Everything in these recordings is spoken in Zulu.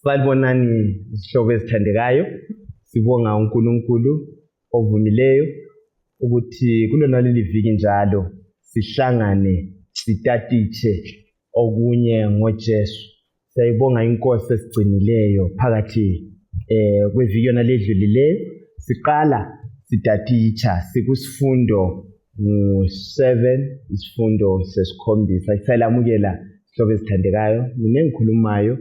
Salibonani isihlobo esithandekayo. Sibonga uNkulunkulu ovumileyo ukuthi kulona leli viki njalo sihlangane sitatitshe okunye ngoJesu. Siyayibonga inkosi esigcinileyo phakathi kweviki yona ledlulileyo. Siqala sitatitsha sikusifundo ngo-7 isifundo sesikhombisa. Siyalamukela isihlobo esithandekayo. Mina engikhulumayo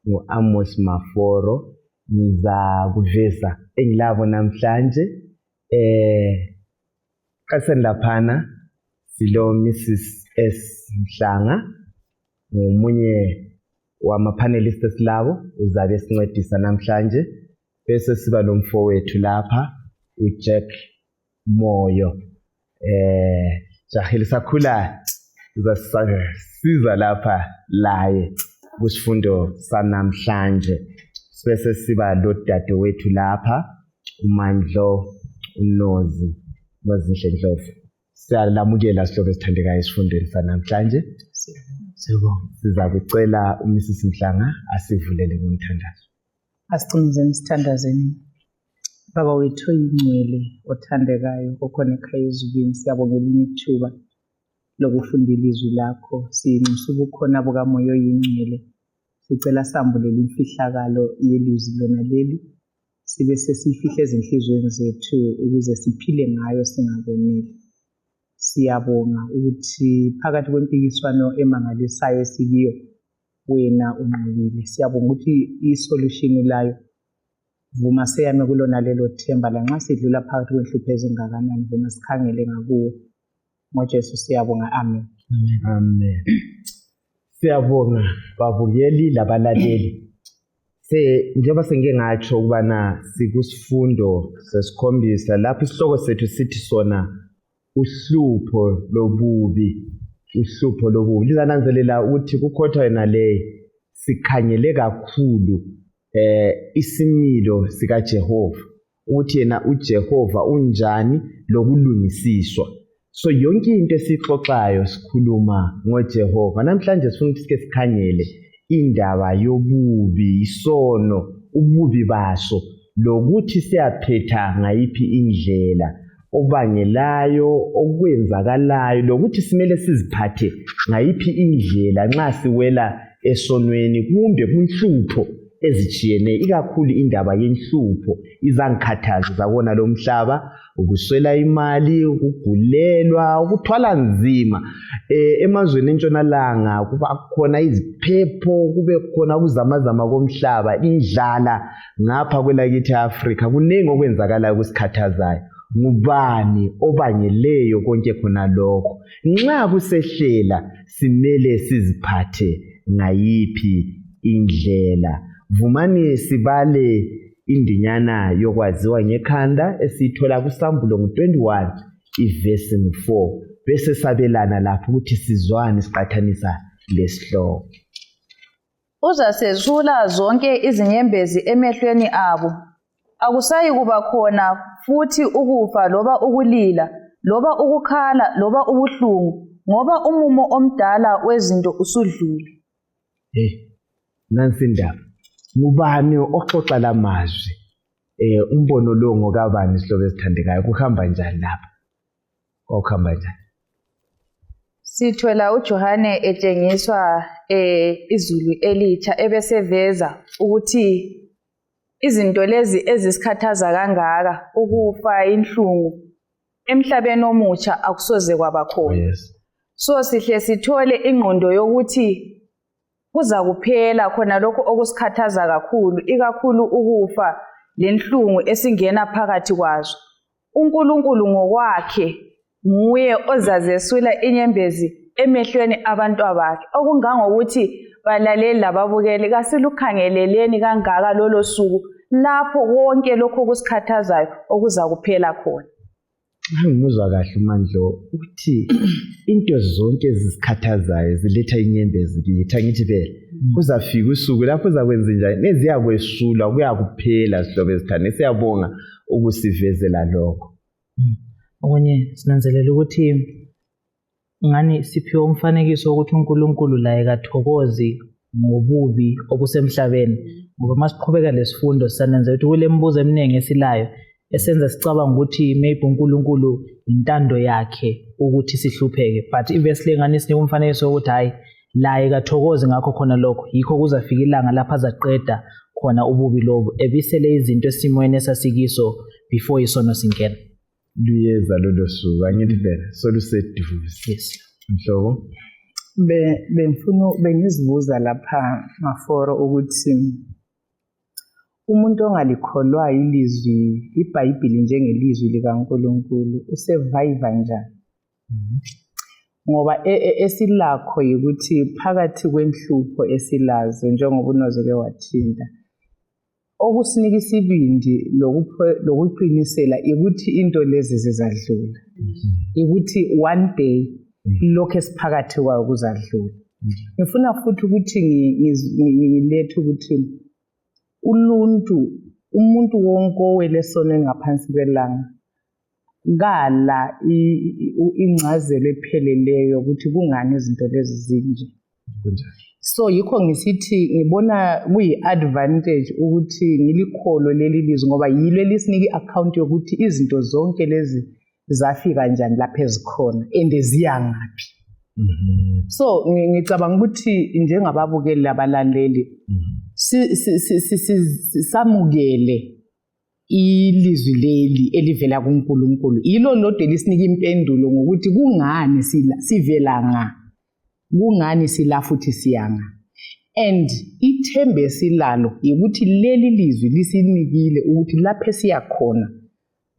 ngo-Amos Maforo. Ngiza kuveza engilabo namhlanje. Kaseni laphana silo Mrs. S Mhlanga, ngomunye wama-panelists esilabo uzabe sincedisa namhlanje. Bese siba nomfowethu lapha uJack Moyo. Jahil Sakhula uzasiza lapha laye kusifundo sanamhlanje. Bese siba lodadewethu lapha uMandlo uNozi Nozinhle Ndlovu. Siyalamukela sihlobo esithandekayo esifundweni sanamhlanje. Sibonga. Siza kucela uMrs Mhlanga asivulele ngomthandazo. Asicingizeni sithandazeni. Baba wethu oyingcwele othandekayo okhona ekhaya ezulwini, siyabongela ithuba lokufundela izwi lakho. Sinxusa ubukhona bukaMoya oyingcwele. Sicela sambulela imfihlakalo yelizwi lona leli, sibe sesifihle ezinhlizweni zethu ukuze siphile ngayo singaboneli. Siyabonga ukuthi phakathi kwempikiswano emangalisayo esikiyo wena unqobile. Siyabonga ukuthi isolution layo vuma seyame kulona lelo themba lanxa sidlula phakathi kwenhlupho ezingakanani, vuma sikhangele ngakuwe. NgoJesu siyabonga, amen. Amen. Siyabonga babukeli labalaleli. Njengoba sengike ngatsho ukubana sikusifundo sesikhombisa lapho isihloko sethu sithi sona uhlupho lobubi. Uhlupho lobubi lizananzelela ukuthi kukhotha yena le sikhangele kakhulu isimilo sika Jehova, ukuthi yena uJehova unjani lokulungisiswa. So yonke into esixoxayo sikhuluma ngoJehova. Namhlanje sifuna ukuthi sike sikhangele indaba yobubi, isono, ububi baso, lokuthi siyaphetha ngayiphi indlela, obangelayo, okwenzakalayo, lokuthi simele siziphathe ngayiphi indlela nxa siwela esonweni kumbe kunhlupho ezitshiyeneyo. Ikakhulu indaba yenhlupho izangikhathaza zabona lo mhlaba, ukuswela imali, ukugulelwa, ukuthwala nzima. Emazweni entshonalanga kuba khona iziphepho, kube khona ukuzamazama komhlaba, indlala ngapha kwelakithi eAfrika. Kuningi okwenzakalayo kusikhathazayo. Ngubani obangeleyo konke khona lokho? Nxa kusehlela simele siziphathe ngayiphi indlela? Vumani sibale indinyana yokwaziwa ngekhanda esithola kuSambulo ngo-21 ivesi 4. Bese sabelana lapho ukuthi sizwane siqathanisa lesihloko. Uzasezula zonke izinyembezi emehlweni abo. Akusayi kuba khona futhi ukufa loba ukulila loba ukukhala loba ubuhlungu, ngoba umumo omdala wezinto usudlule. Nansi indaba. Ngubani oxoxa lamazwi? Umbono lo ngokabani isihlobo esithandekayo? Kuhamba njani lapha? Okuhamba njani? Sithola uJohane etshengiswa izulu elitsha ebeseveza ukuthi izinto lezi ezisikhathaza kangaka, ukufa, inhlungu, emhlabeni omutsha akusoze kwaba khona. Yes. So sihle sithole ingqondo yokuthi kuza kuphela khona lokho okusikhathaza kakhulu, ikakhulu ukufa lenhlungu esingena phakathi kwazo. uNkulunkulu ngokwakhe nguye ozazesula inyembezi emehlweni abantwabakhe, okungangokuthi balaleli lababukeli kasilukhangeleleni kangaka lolo suku lapho konke lokho kusikhathazayo okuza kuphela khona. Ngimuzwa kahle uMandlo uthi into zonke ezisikhathazayo ziletha inyembezi kithi. Angithi phela kuzafika usuku lapho uzakwenza njani neziyakwesula kuyakuphela sihlobo esithane. Siyabonga ukusivezela lokho. Okunye sinanzelela ukuthi ngani siphiwe umfanekiso ukuthi uNkulunkulu la ekathokozi ngobubi obusemhlabeni ngoba masiqhubeka lesifundo sanenza ukuthi kule mibuzo eminingi esilayo esenza sicabanga ukuthi maybe uNkulunkulu intando yakhe ukuthi sihlupheke but ivesi lengane isinika umfanekiso ukuthi hayi la ekathokozi ngakho khona lokho yikho kuzafika ilanga lapha azaqeda khona ububi lobo ebisele izinto esimweni esasikiso before isono singena luyeza lolo suku angithi phela soluseduze yes mhlobo bengizibuza lapha maforo ukuthi umuntu ongalikholwa ilizwi iBhayibheli njengelizwi likaNkulunkulu usurvive njani ngoba esilakho ukuthi phakathi kwenhlupho esilazo njengoba uNozeke wathinta okusinika isibindi lokuqinisela ukuthi into lezi zizadlula ukuthi one day lokho esiphakathi kwayo kuzadlula ngifuna futhi ukuthi ngilethe ukuthi umuntu wonke owelesona ngaphansi kwelanga kala incazelo epheleleyo ukuthi kungani izinto lezi zinje so yikho ngisithi ngibona kuyi-advantage ukuthi ngilikholo leli lizwi ngoba yilo elisinika i-account yokuthi izinto zonke lezi zafika njani lapha ezikhona and ziyangaphi so ngicabanga ukuthi njengababukeli labalaleli samukele ilizwi leli elivela kuNkulunkulu yilo lodwa elisinika impendulo ngokuthi kungani sivelanga kungani sila futhi siyanga and ithembe esilalo ukuthi leli lizwi lisinikile ukuthi lapha siyakhona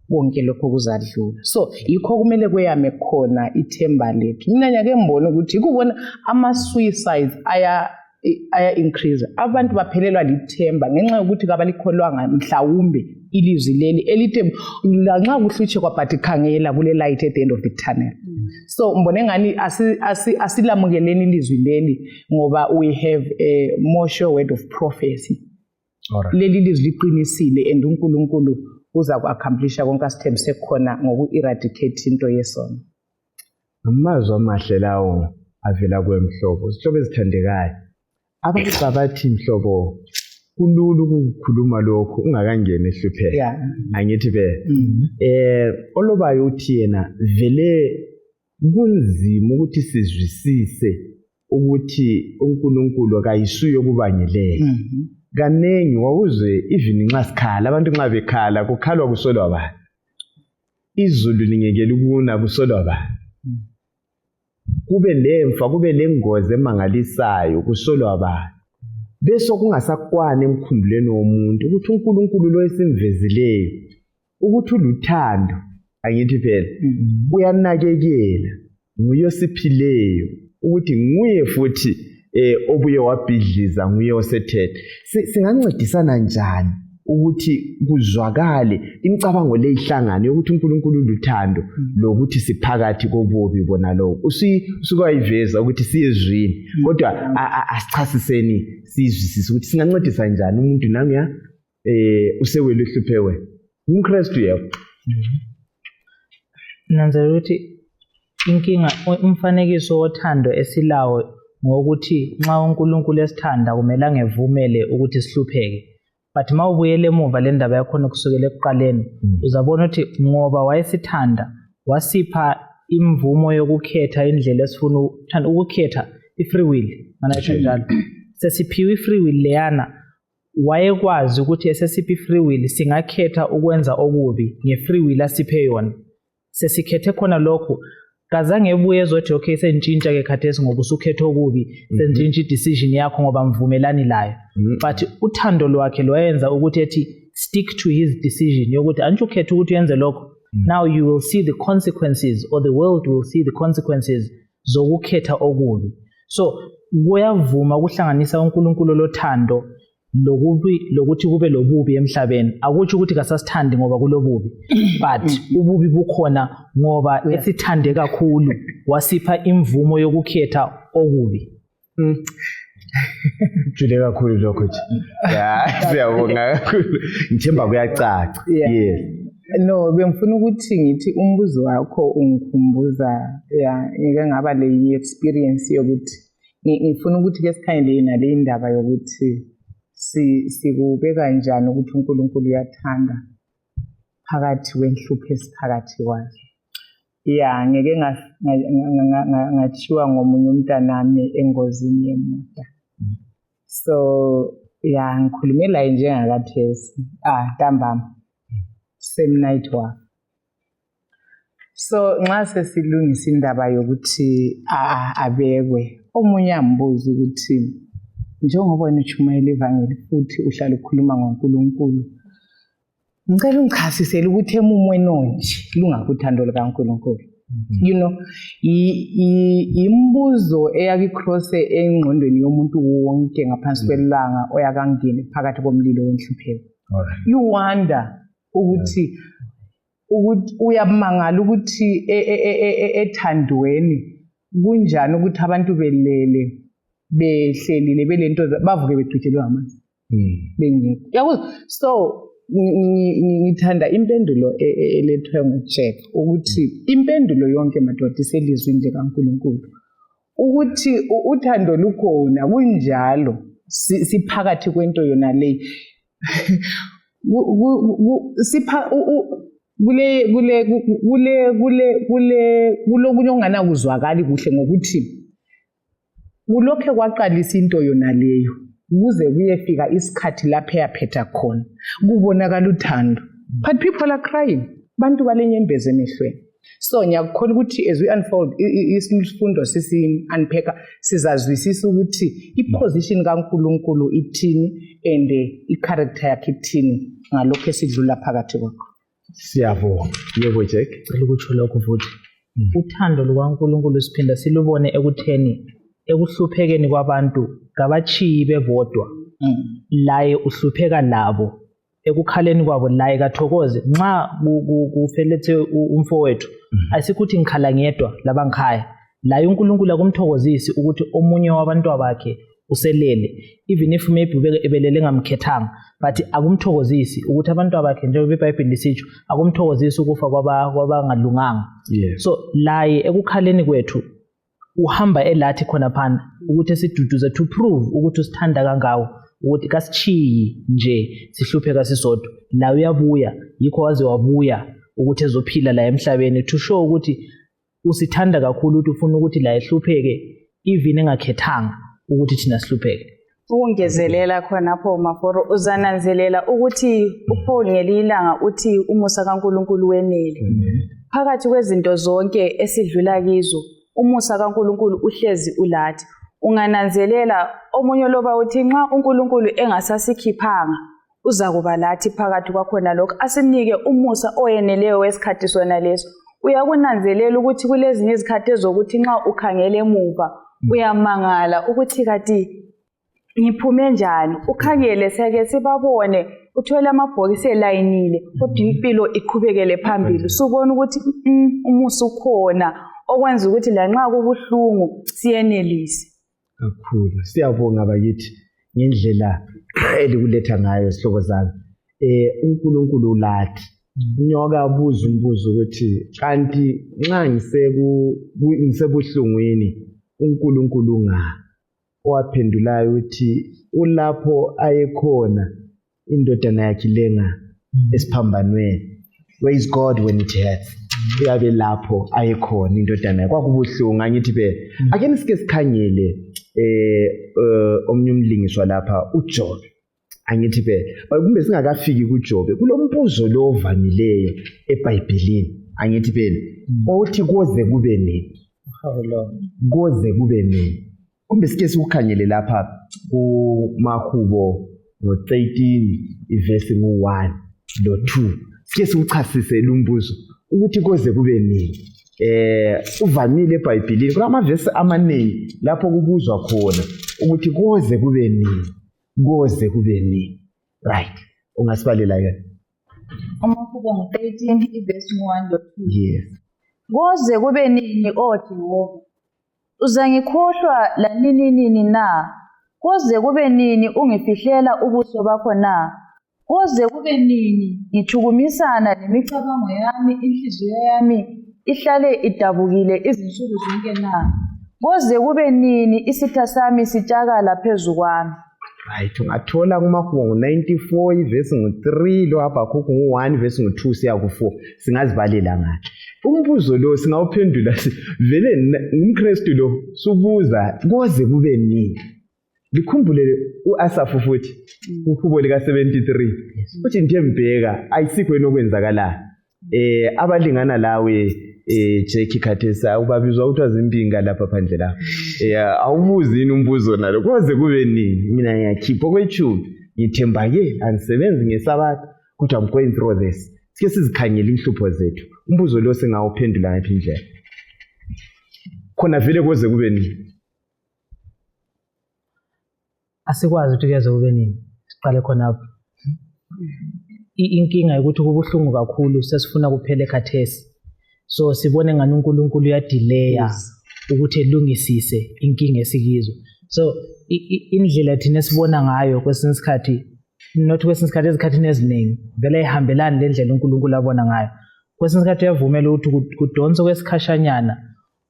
konke lokho kuzadlula so yikho kumele kweyame khona ithemba lethu mina nyake ngibona ukuthi kubona ama-suicides aya increase abantu baphelelwa lithemba ngenxa yokuthi kabalikholwanga mhlawumbe ilizwi leli elithi lanxa kuhlutshe kwabathi khangela kule light at the end of the tunnel so mbone ngani asilamukeleni ilizwi leli ngoba we have a more sure word of prophecy leli lizwi liqinisile and uNkulunkulu uza ku-accomplisha konke asithembise khona ngoku-eradicate into yesono amazwi amahle lawo avela kwemhlobo isihlobo ezithandekayo abantu bathi mhlobo kulula ukukhuluma lokho ungakangena ehlupheka angithi olobayo uthi yena vele kunzima ukuthi sizwisise ukuthi uNkulunkulu akayisuyo kubangeleka kanengi wawuzwe even nxa sikhala abantu nxa bekhala kukhalwa kusolwa bani izulu lingekela ukuna kusolwa bani kube lemfa kube lengozi emangalisayo kusolwa bani bese kungasakwani emkhumbulweni womuntu ukuthi uNkulunkulu lo esimvezileyo ukuthi uluthando angithi phela uyanakekela nguye osiphileyo ukuthi nguye futhi obuye wabhidliza nguye osethethe singancedisana njani ukuthi kuzwakale imicabango leyihlangane ukuthi uNkulunkulu uluthando lokuthi siphakathi kobubi bona lo usukayiveza ukuthi siyezwini kodwa asichasiseni sizwisise ukuthi singancedisa njani umuntu nami usewele uhluphewe uNkristu yebo nanzela ukuthi inkinga umfanekiso wothando esilawo ngokuthi nxa uNkulunkulu esithanda kumele angevumele ukuthi sihlupheke but mawubuyele emuva le ndaba yakhona kusukela ekuqaleni uzabona ukuthi ngoba wayesithanda wasipha imvumo yokukhetha indlela esifuna ukukhetha i-free will manayisho njalo sesiphiwe i-free will leyana wayekwazi ukuthi esesiphi i-free will singakhetha ukwenza okubi nge-free will asiphe yona sesikhethe khona lokho kazange ebuye ezothi okay sentshintsha ke khathesi ngoba usukhetha okubi sentshintsha i-decision yakho ngoba mvumelani layo but uthando lwakhe lwayenza ukuthi ethi stick to his decision yokuthi anjukhetha ukuthi uyenze lokho now you will see the consequences or the world will see the consequences zokukhetha okubi so kuyavuma ukuhlanganisa uNkulunkulu lothando lokuthi kube lobubi emhlabeni akutsho ukuthi kasasithandi ngoba kulobubi but ububi bukhona ngoba esithande kakhulu wasipha imvumo yokukhetha okubi jule kakhulu lokho nje siyabonga kakhulu ngithemba kuyacaca yes no bengifuna ukuthi ngithi umbuzo wakho ungikhumbuza ngeke ngaba le experience yokuthi ngifuna ukuthi ke sikhangele nale indaba yokuthi sikubeka kanjani ukuthi uNkulunkulu uyathanda phakathi kwenhlupho esiphakathi kwazo. Ya ngeke ngathiwa ngomunye umntanami engozini yemoto. So ya ngikhulume la njengakathesi ntambama same night wa. So nxa sesilungisa indaba yokuthi abekwe omunye ambuza ukuthi njengoba wena uchumayela ivangeli futhi uhlala ukhuluma ngoNkulunkulu, ngicela ungichasisele ukuthi emumweni onje lungakuthando likaNkulunkulu. You know, imbuzo eyakicross engqondweni yomuntu wonke ngaphansi kwelanga oyakangeni phakathi komlilo wenhlupheko. You wonder ukuthi uyamangala ukuthi ethandweni kunjani ukuthi abantu belele behlelile belento bavuke begqitshelwe amanzi bengekho. Yabo so ngithanda impendulo elethwe nguJack ukuthi impendulo yonke madoda iselizwe nje kaNkulunkulu ukuthi uthando lukhona kunjalo siphakathi kwento yona le sipha kulokunye onganakuzwakali kuhle ngokuthi kulokho kwaqalisa into yona leyo kuze kuyefika isikhathi lapho yaphetha khona kubonakala uthando, but people are crying, bantu balenyembezi emehlweni. So ngiyakholwa ukuthi as we unfold isifundo sisi-unpack sizazwisisa ukuthi iposition kaNkulunkulu ithini and i-character yakhe ithini ngalokho esidlula phakathi kwakho. Siyabonga. Yebo Jack. Cela ukutsho lokho futhi. Uthando lukaNkulunkulu siphinda silubone ekutheni ekuhluphekeni kwabantu ngabachiyi bebodwa. Laye uhlupheka labo ekukhaleni kwabo laye kathokoze nxa kufelethe umfowethu asikuthi ngikhala ngedwa labangikhaya laye uNkulunkulu akumthokozisi ukuthi omunye wabantu bakhe uselele even if maybe ebelele ngamkhethanga but akumthokozisi ukuthi abantu bakhe njengoba iBhayibheli lisitsho akumthokozisi ukufa kwabangalunganga. So laye ekukhaleni kwethu uhamba elathi khona phana ukuthi siduduze to prove ukuthi usithanda kangawo ukuthi kasichiyi nje sihlupheka sisodwa la uyabuya yikho waze wabuya ukuthi ezophila la emhlabeni to show ukuthi usithanda kakhulu ukuthi ufuna ukuthi la ehlupheke even engakhethanga ukuthi thina sihlupheke. Ukungezelela khonapho Maforo uzananzelela ukuthi uPaul ngelilanga uthi umusa kaNkulunkulu wenele phakathi kwezinto zonke esidlula kizo umusa kaNkulunkulu uhlezi ulathi. Ungananzelela omunye loba uthi nxa uNkulunkulu engasasikhiphanga uza kuba lathi phakathi kwakhona lokho asinike umusa oyeneleyo wesikhathi sona leso. Uyakunanzelela ukuthi kulezinye izikhathi ezokuthi nxa ukhangele emuva uyamangala ukuthi kati ngiphume njani, ukhangele seke sibabone uthwele amabhokisi elayinile kodwa impilo iqhubekele phambili subona ukuthi umusa ukhona okwenza ukuthi la nxa kubuhlungu siyenelise. Kakhulu siyabonga bakithi ngendlela elikuletha ngayo sihlobo zami. uNkulunkulu ulathi nyoka buza umbuzo ukuthi kanti nxa ngisebuhlungwini uNkulunkulu nga owaphendulayo uthi ulapho ayekhona indodana yakhe lenga esiphambanweni. Where is God when it hurts? Uyabe lapho ayekhona indodana yakhe kwakubuhlungu angithi phela ake nisike sikhangele omnye umlingiswa lapha uJob angithi phela kumbe singakafiki kuJob kulombuzo lo ovamileyo eBhayibhelini angithi phela othi koze kube nini koze kube nini kumbe sike sikukhangele lapha kuMahubo ngo13 ivesi ngo1 lo2 sike sikuchasise lumbuzo ukuthi koze kube nini. Uvamile eBhayibhelini kulamavesi amaningi lapho kubuzwa khona ukuthi koze kube nini koze kube nini. Right, ungasibalela ke Amahubo ngo13 ivesi ngo1 lo2. Yes. Koze kube nini o Jehova? Uzangikhohlwa la nini na? Koze kube nini ungifihlela ubuso bakho na? Koze kube nini ngithukumisana nemicabango yami inhliziyo yami ihlale idabukile izinsuku zonke na? Koze kube nini isitha sami sitshakala phezu kwami? Right, ungathola kumahubo 94 ivesi ngo3 lo Habakukhi ngo1 ivesi ngo2 siya ku4 singazibalela ngayo. Umbuzo lo singawuphendula vele umKristu lo subuza koze kube nini. Likhumbule uAsafu futhi uhubo lika 73 uthi Nthembeka ayisikho enokwenzakala abalingana lawe Jackie Khathesa ubabizwa ukuthi azimpinga lapha phandle la awubuzi ini umbuzo nalo koze kube nini mina ngiyakhipha kwethu ngithembake angisebenzi ngesabatha kodwa I'm going through this sike sizikhangela inhlupho zethu umbuzo lo singawuphendula ngaphi indlela khona vele koze kube nini asikwazi ukuthi kuyaze kube nini siqale khonapho inkinga ukuthi kubuhlungu kakhulu sesifuna kuphele khathesi so sibone ngani uNkulunkulu uyadelaya ukuthi elungisise inkinga esikizo so indlela thina sibona ngayo kwesinye isikhathi ezikhathini eziningi vele ihambelana lendlela uNkulunkulu abona ngayo kwesinye isikhathi uyavumela ukuthi kudonsa kwesikhashanyana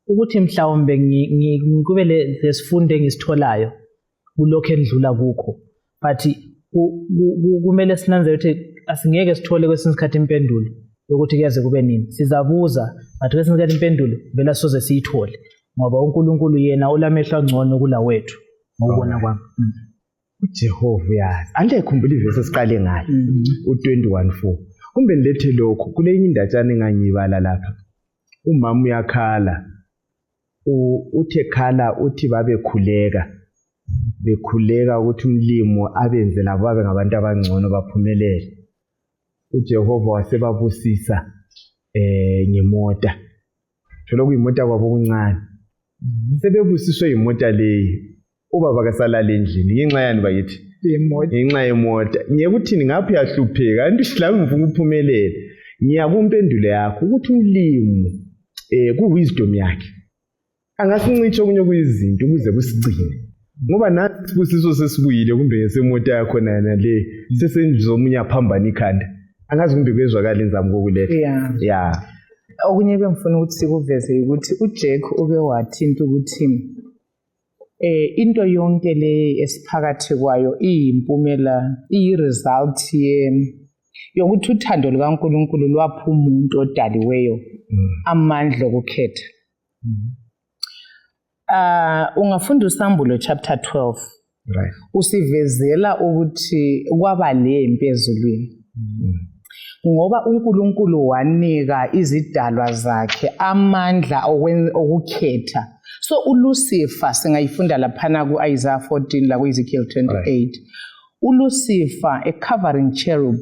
ukuthi mhlawumbe ngikube lesifundo engisitholayo kulokho endlula kukho but kumele sinanze ukuthi asingeke sithole kwesinye isikhathi impendulo yokuthi kuyaze kube nini sizabuza but kwesinye isikhathi impendulo vele soze siyithole ngoba uNkulunkulu yena ulamehlo angcono kula wethu ngokubona kwami uJehova uyazi ande khumbula ivesi esiqale ngayo u21:4 kumbe nilethe lokho kule indatshana enganyibala lapha umama uyakhala uthe khala uthi bekhuleka ukuthi umlimo abenze labo babe ngabantu abangcono baphumelele uJehova wasebabusisa ngemota phela kuyimota kwabo okuncane sebebusiswe imota leyi ubaba kasalala endlini ngenxa yani bayithi ngenxa yemota ngiyekuthini ngaphi yahlupheka kanti sihlala ngifuna ukuphumelela ngiyakumpendulo yakho ukuthi umlimo ku-wisdom yakhe angasincitshe okunye kuyizinto ukuze kusigcine ngoba nathi sibusiso sesibuyile kumbe ngesemota yakho nale sesenzomunye aphambana ikhanda angazi kumbe kwezwakala inzamo kokuletha yeah okunye bengifuna ukuthi sikuveze ukuthi uJack ube wathinta ukuthi into yonke le esiphakathi kwayo iyimpumela iyi-result yokuthi uthando lukaNkulunkulu lwapha umuntu odaliweyo amandla okukhetha. Ungafunda uSambulo chapter 12 right usivezela ukuthi kwaba lempi ezulwini ngoba uNkulunkulu wanika izidalwa zakhe amandla okukhetha. So uLucifer singayifunda laphana ku-Isaiah 14 la ku-Ezekiel 28 uLucifer covering cherub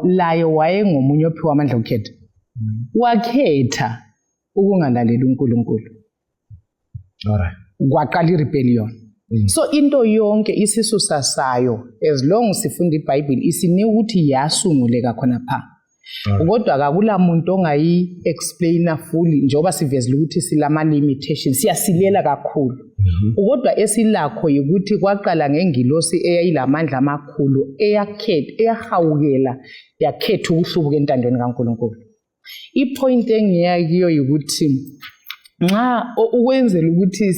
laye wayengomunye ophiwa amandla okukhetha wakhetha ukungalaleli uNkulunkulu alright kwaqala irebellion. So into yonke isisusa sayo as long sifunda iBhayibheli isinika ukuthi yasunguleka khona pha kodwa akula muntu ongayi explainer fully njengoba sivezile ukuthi silama limitations siyasilela kakhulu kodwa esilakho ukuthi kwaqala ngengilosi eyayilamandla amakhulu eyahawukela yakhetha ukuhlubuka entandweni kaNkulunkulu. Ipoint engiyakiyo ukuthi nxa ukwenzela ukuthi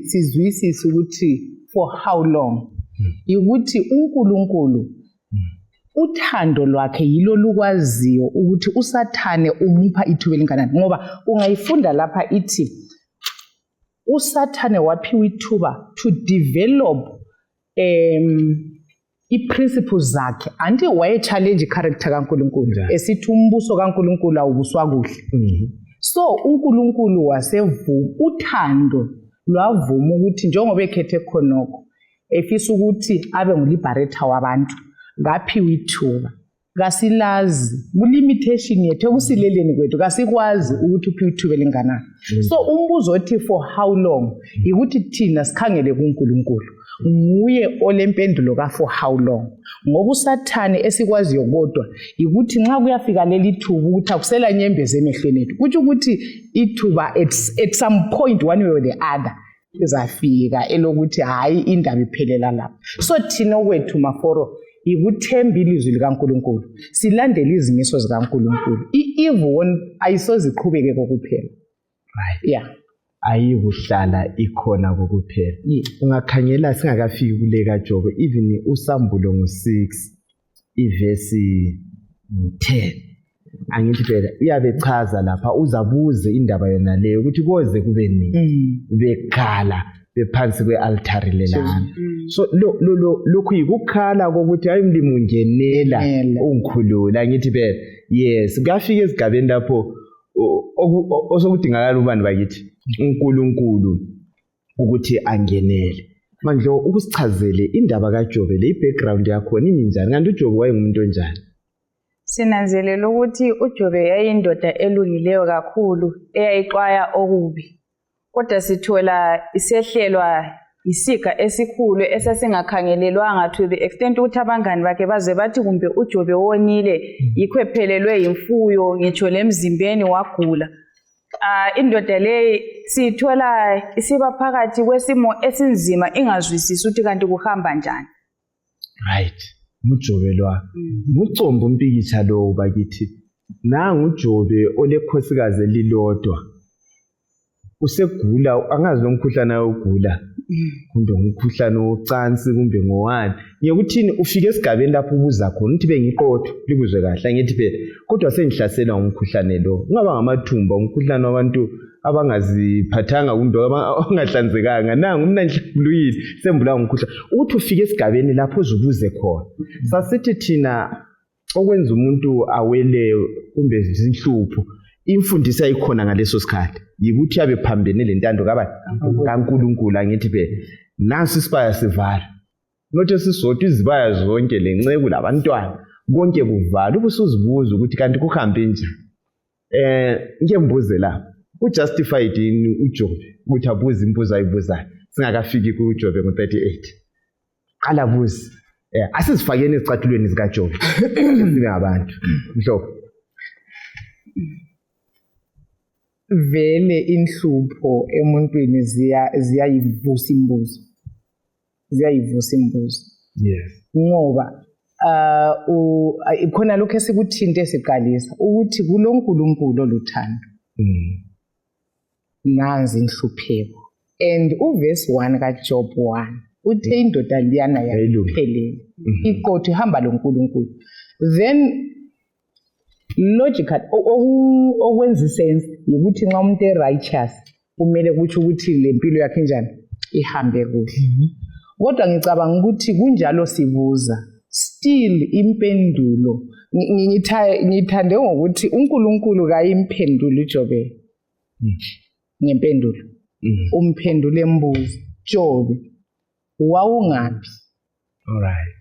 sizwisise ukuthi for how long ukuthi uNkulunkulu uthando lwakhe yilo lukwaziyo ukuthi uSathane umupha ithuba elinganani ngoba ungayifunda lapha ithi uSathane waphiwa ithuba to develop i-principles zakhe anti waye challenge character kaNkulunkulu esithi umbuso kaNkulunkulu awubuswa kuhle. So uNkulunkulu wasevuma uthando lwavuma ukuthi njengoba ekhethe khonokho efisa ukuthi abe nguliberator wabantu ngaphiwa ithuba kasilazi ku-limitation yethu ekusileleni kwethu kasikwazi ukuthi uphiwe ithuba elinganani. So umbuzo othi for how long ukuthi thina sikhangele kuNkulunkulu nguye olempendulo ka for how long ngoba uSathane esikwaziyo kodwa ukuthi nxa kuyafika leli thuba ukuthi akusela nyembezi emehlweni ethu kuthi ukuthi ithuba at some point one way or the other izafika elokuthi hayi indaba iphelela lapha. So thina kwethu maforo ikuthemba ilizwi likaNkulunkulu silandele izimiso zikaNkulunkulu i-evil ayisoziqhubeke kokuphela. Right. Yeah. ayikuhlala ikhona kokuphela. Ungakhangela singakafiki kule kaJobe, even uSambulo ngo-6 ivesi 10 angithi phela iyabe chaza lapha uzabuze indaba yona leyo ukuthi koze kube nini bekhala bephansi kwealtari lelana. So lokhu yikukhala kokuthi hayi umlimi ungenela ungikhulula ngithi phela yes kafika esigabeni lapho osokudingakala ubani bakithi uNkulunkulu ukuthi angenele. Manje ukusichazele indaba kaJobe le background yakho imi njani kanti uJobe wayengumuntu onjani? Sinanzelela ukuthi uJobe yayindoda elungileyo kakhulu eyayixwaya okubi. Kodwa sithola isehlelwa isiga esikhulu esasingakhangelelwanga to the extent ukuthi abangani bakhe baze bathi kumbe uJobe wonile yikho ephelelwe imfuyo ngitsho lemzimbeni wagula. Indoda le sithola isiba phakathi kwesimo esinzima ingazwisisi ukuthi kanti kuhamba njani. Right. uJobe lwa ngucombo umpikitsha lo bakithi nangu uJobe olekhosikazi elilodwa usegula angazi lomkhuhlane ayogula kumbe umkhuhlane wocansi kumbe ngowani ngekuthini ufike esigabeni lapho ubuza khona uthi bengiqotho likuzwe kahle ngithi phela kodwa sengihlaselwa umkhuhlane lo ungaba ngamathumba umkhuhlane wabantu abangaziphathanga kumbe abangahlanzekanga nangu mina ngihluluyile sembula umkhuhlane uthi ufike esigabeni lapho uzubuze khona sasithi thina okwenza umuntu awele kumbe izinhlupho imfundiso ayikhona ngaleso sikhathi yikuthi yabe phambene lentando kaNkulunkulu angithi phela nansi isibaya sivala nothi sisodwa izibaya zonke lenceke labantwana konke kuvala ubusuzibuza ukuthi kanti kuhambe njani ngiyembuze la ujustified in uJobe ukuthi abuze imbuzo ayibuzayo singakafiki kuJobe ngo38 qala buzi asizifakeni ezicathulweni zikaJobe sibe abantu mhlophe vele inhlupho emuntwini ziyayivusa imbuzo yes ngoba ikhona lokho esikuthinte esiqalisa ukuthi kuloNkulunkulu oluthando nanzi inhlupheko and uverse 1 kaJob 1 uthe indoda liyana yaphelele iqotho ihamba loNkulunkulu then logical okwenza sense ukuthi nxa umuntu righteous kumele kuthi ukuthi lempilo yakhe njani ihambe kuhle kodwa ngicabanga ukuthi kunjalo sibuza still impendulo ngithande ngokuthi uNkulunkulu kayimphendula uJobe ngempendulo umphendule embuzo Jobe wawungaphi alright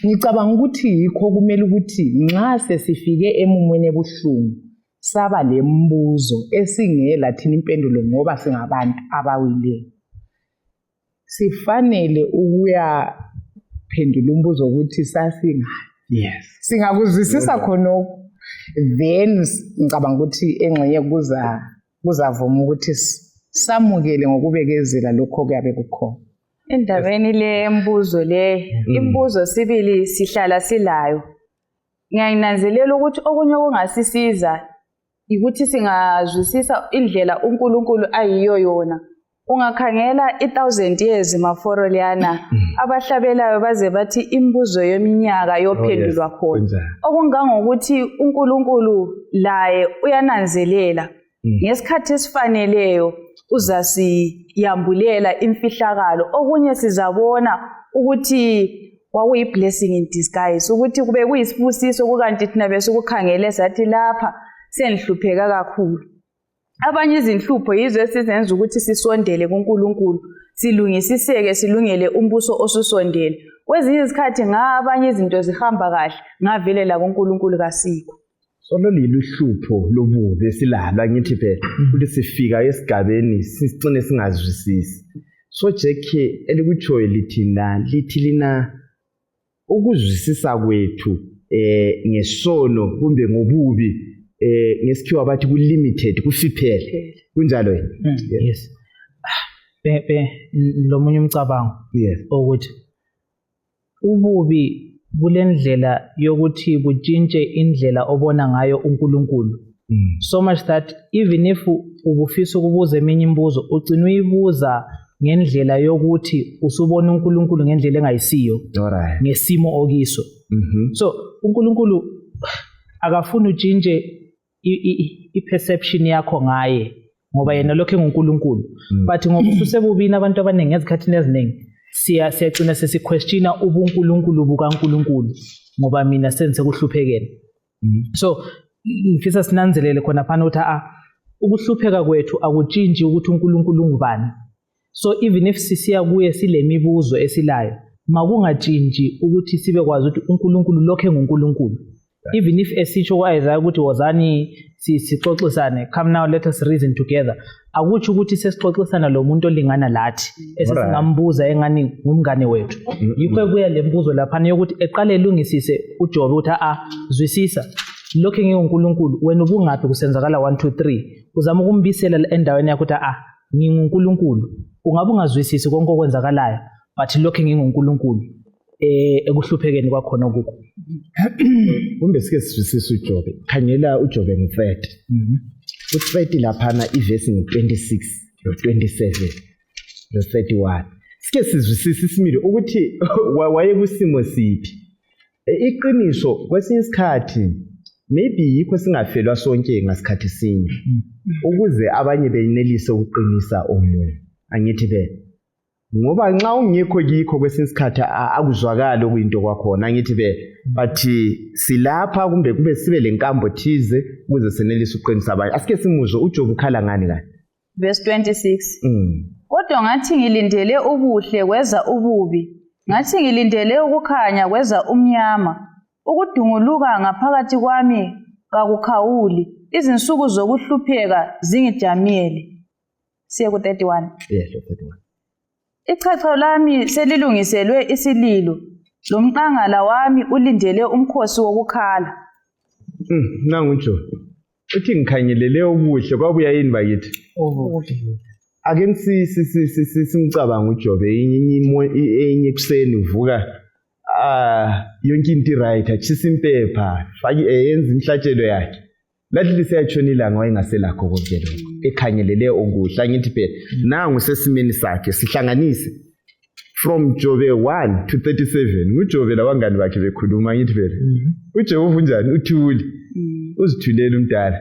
ngicabanga ukuthi yikho kumele ukuthi nxa sesifike emumweni ebuhlungu saba lembuzo esingela thina impendulo ngoba singabantu abawileyo sifanele ukuya phendula umbuzo ukuthi sasingathi yes singakuzwisisa khonoko then ngicabanga ukuthi engxenye kuzavuma ukuthi samukele ngokubekezela lokho kuyabe kukhona endabeni le mbuzo le imbuzo sibili sihlala silayo ngiyayinanzelela ukuthi okunye okungasisiza ukuthi singazwisisa indlela uNkulunkulu ayiyo yona ungakhangela 1000 years maforo liyana abahlabelayo baze bathi imbuzo yeminyaka yophendulwa khona okungangokuthi uNkulunkulu laye uyananzelela ngesikhathi esifaneleyo uzasiyambulela imfihlakalo okunye sizabona ukuthi kwakuyi blessing in disguise ukuthi kube kuyisibusiso kukanti thina besikukhangele sathi lapha senihlupheka kakhulu abanye izinhlupho yizo esizenza ukuthi sisondele kuNkulunkulu silungisiseke silungele umbuso osusondele kwezinye izikhathi ngabanye izinto zihamba kahle ngavelela kuNkulunkulu kasikho sololile uhlupho lobuve silala ngithi phela ukuthi sifika esigabeni sicine singazwisisi so Jackie elikuchoyi lithi lina ukuzwisisa kwethu ngesono kumbe ngobubi ngesikhiwa bathi ku limited kufiphele kunjalo yes lomunye umcabango yes ukuthi ububi bulendlela yokuthi butshintshe indlela obona ngayo uNkulunkulu so much that even if ubufisa ukubuza eminye imibuzo ugcina uyibuza ngendlela yokuthi usubona uNkulunkulu ngendlela engayisiyo Alright. ngesimo okiso. So uNkulunkulu akafuni utshintshe i-perception yakho ngaye ngoba yena lokho enguNkulunkulu. But ngoba usebubini abantu abaningi ezikhathini eziningi siyagcina sesiquestiona ubuNkulunkulu bukaNkulunkulu ngoba mina senze kuhluphekene. So ngifisa sinanzelele khona phana ukuthi ukuhlupheka kwethu akutshintshi ukuthi uNkulunkulu ungubani. So even if sisiya kuye sile mibuzo esilayo makungatshintshi ukuthi sibe kwazi ukuthi uNkulunkulu lokho enguNkulunkulu. Even if esitsho kwaIsaiah ukuthi wozani sixoxisane, come now let us reason together, akutsho ukuthi sesixoxisana lo muntu olingana lathi esesingambuza engani ngumngane wethu. Yikho kuya lembuzo lapha yokuthi eqale elungisise uJobe ukuthi zwisisa lokho enguNkulunkulu wena ubungaphi kusenzakala 1 2 3 uzama ukumbisela endaweni yakho ukuthi nginguNkulunkulu ungabe ungazwisisi konke okwenzakalayo but lokho enguNkulunkulu ekuhluphekeni kwakhona ukukho. Kumbe sike sisise uJobe. Khangela uJobe ngu30. U30 laphana ivesi ngu26 no27 no31. Sike sizwisise isimilo ukuthi wayekusimo siphi. Iqiniso kwesinye isikhathi maybe yikho singafelwa sonke ngasikhathi sinye. Ukuze abanye benelise ukuqinisa omunye. Angithi be ngoba nxa ungekho kikho kwesinye isikhathi akuzwakala okuyinto kwakhona angithi be but silapha kumbe kube sibe lenkambo thize ukuze senelise uqinisa abanye. Asike simuzwe uJobe ukhala ngani kani? Verse 26. Kodwa ngathi ngilindele ubuhle kweza ububi, ngathi ngilindele ukukhanya kweza umnyama, ukudunguluka ngaphakathi kwami kakukhawuli, izinsuku zokuhlupheka zingijamele. Siye ku 31. Yes, 31. Ichacho lami selilungiselwe isililo, lomqangala wami ulindele umkhosi wokukhala. Nangu uJobe. Uthi ngikhangelele ubuhle kwabuya yini bakithi? Ake simcabanga uJobe enye kuseni uvuka yonke into right achisa impepha faki yenza inhlatshelo yakhe. Lathi siyatshona ilanga wayengaselakho konke lokho. Ekhangelele okuhle angithi phela nangu sesimeni sakhe sihlanganise from Jobe 1 to 37 uJobe labangani bakhe bekhuluma angithi phela uJehova unjani uthule uzithulela umdala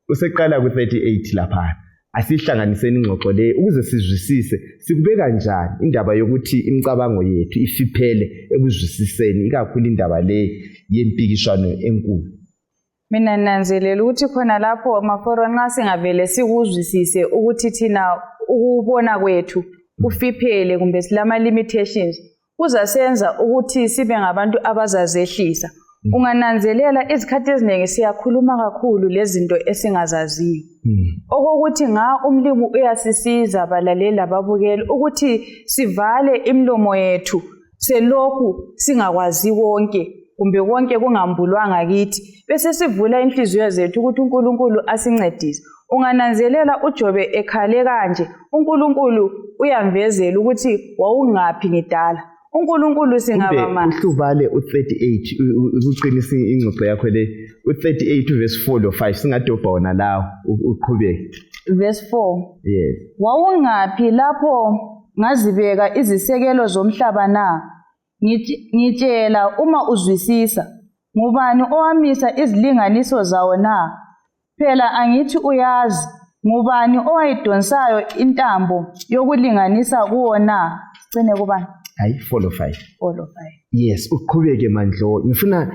useqala ku 38 lapha asihlanganiseni ingxoxo le ukuze sizwisise sikubeka kanjani indaba yokuthi imicabango yethu ifiphele ekuzwisiseni ikakhulu indaba le yempikishwano enkulu. Mina nanzelela ukuthi khona lapho maforo nxa singavele sikuzwisise ukuthi thina ukubona kwethu ufiphele kumbe silama limitations kuzasenza ukuthi sibe ngabantu abazazehlisa. Ungananzelela izikhathi eziningi siyakhuluma kakhulu lezinto esingazaziyo. Okokuthi umlimi uyasisiza balaleli ababukeli ukuthi sivale imlomo yethu selokhu singakwazi konke kumbe konke kungambulwanga kithi bese sivula inhliziyo zethu ukuthi uNkulunkulu asincedise. Ungananzelela uJobe ekhale kanje uNkulunkulu uyamvezela ukuthi wawungaphi ngidala. uNkulunkulu singaba manje. Uhlubale u38 ukuqinisa ingxoxo yakho le u38 verse 4 lo 5 singadobha wona lawo uqhubeke. Verse 4. Yes. Wawungaphi lapho ngazibeka izisekelo zomhlaba na? Ngitshela uma uzwisisa. Ngubani owamisa izilinganiso zawo na? Phela angithi uyazi. Ngubani owayidonsayo intambo yokulinganisa kuwona? Sicine kubani? Hayi follow 5. Follow 5. Yes, uqhubeke mandlo. Ngifuna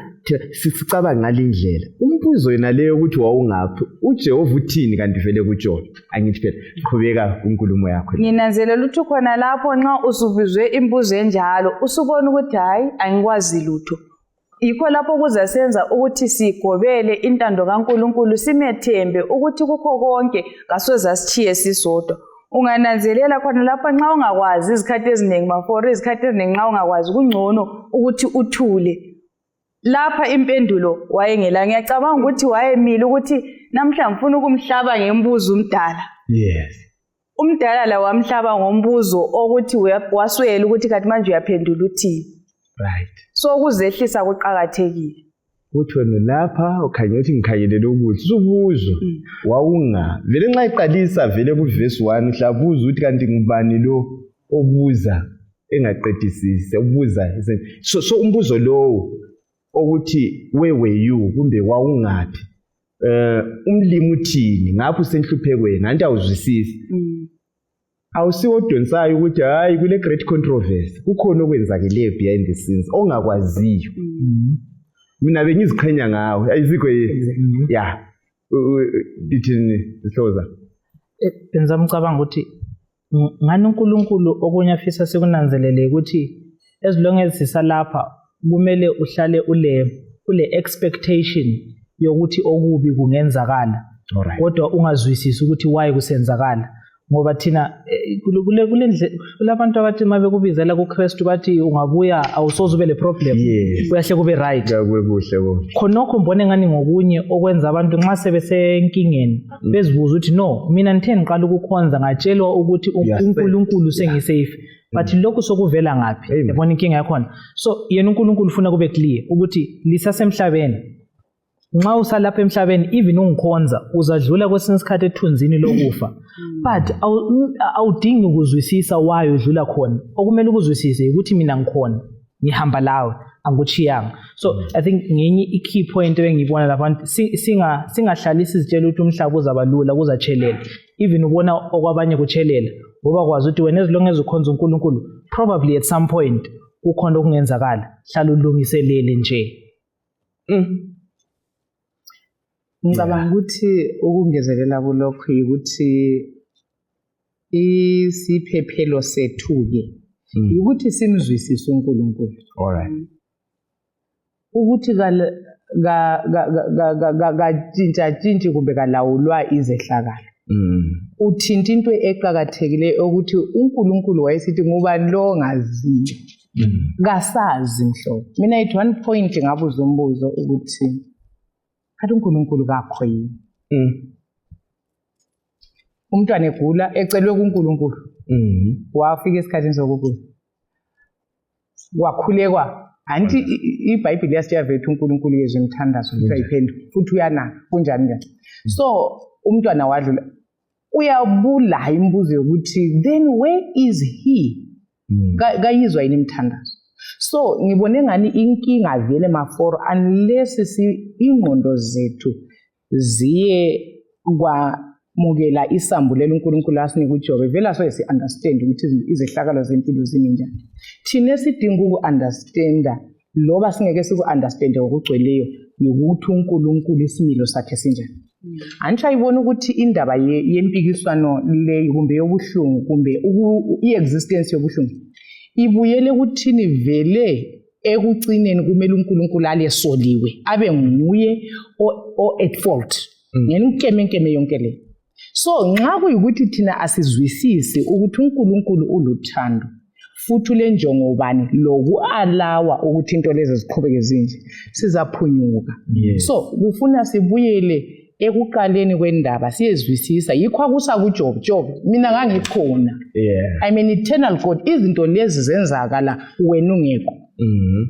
sicabanga ngalindlela. Umbuzo yena leyo ukuthi wawungaphi? uJehova uthini kanti vele kuJobe? Angithi phela qhubeka uNkulumo yakho. Nginanzelela ukuthi khona lapho nxa usubizwe imbuzo enjalo usubona ukuthi hayi angikwazi lutho. Yikho lapho kuzasenza ukuthi sigobele intando kaNkulunkulu simethembe ukuthi kukho konke ngasoza sithiye sisodwa. Ungananzelela khona lapha nxa ungakwazi izikhathi eziningi maforo izikhathi eziningi nxa ungakwazi kungcono ukuthi uthule. Lapha impendulo wayengela ngiyacabanga ukuthi wayemile ukuthi namhla ngifuna ukumhlaba ngembuzo umdala. Yes. Umdala la wamhlaba ngombuzo ukuthi waswela ukuthi kanti manje uyaphendula uthini. Right. So ukuzehlisa kuqhakathekile. uthi wena lapha ukhanye uthi ngikhangelele ukuthi subuzwa wawunga vele nxa iqalisa vele ku verse 1 uhlabuza uthi kanti ngubani lo obuza engaqedisise ubuza so umbuzo lowo ukuthi where were you kumbe wawungapi umlimi uthini ngapho senhluphekweni nanti awuzwisisi awusiwodonsayo ukuthi hayi kule great controversy kukhona okwenzakeleyo behind the scenes ongakwaziyo mina bengiziqhenya ngawe ayizikho ya dithini sihloza benza umcabango ukuthi ngani uNkulunkulu okunye afisa sekunanzelele ukuthi as long as sisalapha kumele uhlale ule expectation yokuthi okubi kungenzakala kodwa ungazwisisi ukuthi why kusenzakala ngoba thina kulabantu abathi mabe kubizela kuKristu bathi ungabuya awusoze ube le problem uyahle kube right kuhle khonokho mbone ngani ngokunye okwenza abantu nxa sebesenkingeni bezibuza ukuthi no mina ngithe ngiqala ukukhonza ngatshelwa ukuthi uNkulunkulu sengisafe but lokhu sokuvela ngapi yabona inkinga yakhona so yena uNkulunkulu ufuna kube clear ukuthi lisasemhlabeni nxa usalapha emhlabeni even ungikhonza uzadlula kwesinye isikhathi ethunzini lokufa but awudingi ukuzwisisa why udlula khona okumele ukuzwisise ukuthi mina ngikhona ngihamba lawe angikuchiyanga so I think ngenye i-key point engiyibona labantu singahlalisi izitshela ukuthi umhlaba uzabalula kuzatshelela even ubona okwabanye kutshelela ngoba kwazi ukuthi wena as long as ukhonza uNkulunkulu probably at some point kukhona okungenzakala hlala ulungiselele nje ngicabanga ukuthi ukungezelela kulokho ukuthi isiphephelo sethu-ke ukuthi simzwisise uNkulunkulu alright ukuthi katshintshatshintshi kumbe kalawulwa izehlakalo uthinta into eqakathekileyo ukuthi uNkulunkulu wayesithi ngubani lo ongaziyo kasazi mhlobo mina ithi one point ngabuza umbuzo ukuthi kanti uNkulunkulu kakho yini umntwana egula ecelwe kuNkulunkulu wafika esikhathini sokugula wakhulekwa anti iBhayibheli yasitshiya vethu uNkulunkulu yezwe umthandazo ukuthi ayiphendule futhi uyanaka kunjani njani so umntwana wadlula uyabula imibuzo yokuthi then where is he kayizwa yini imthandazo so ngibone ngani inkinga vele maforo unless ingqondo zethu ziye kwamukela isambulelo uNkulunkulu asinika uJobe vela so si understand ukuthi izehlakalo zempilo zimi njani thina sidinga uku-understanda loba singeke siku-understande ngokugcweleyo ukuthi uNkulunkulu isimilo sakhe sinjani angisayibona ukuthi indaba yempikiswano leyo kumbe yobuhlungu kumbe i-existence yobuhlungu ibuyele kuthini vele ekucineni kumele uNkulunkulu alesoliwe abe nguye at fault ngenkeme yonke le so nxa kuyikuthi thina asizwisisi ukuthi uNkulunkulu uluthando futhi lenjongo bani lokualawa ukuthi into lezi ziqhubeke zinje sizaphunyuka so kufuna sibuyele ekuqaleni kwendaba siyezwisisa yikho akusa kuJob mina ngangikhona I mean eternal God izinto lezi zenzakala wena ungekho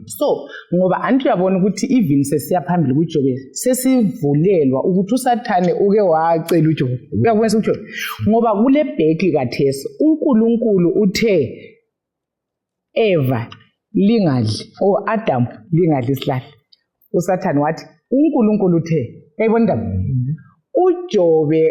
so ngoba anti uyabona ukuthi even sesiya phambili kuJob sesivulelwa ukuthi uSathane uke wacela uJob uyabona uJob ngoba kule bheki kaThesa uNkulunkulu uthe Eva lingadli Adam lingadli isihlahla uSathane wathi uNkulunkulu uthe ayibona uJobe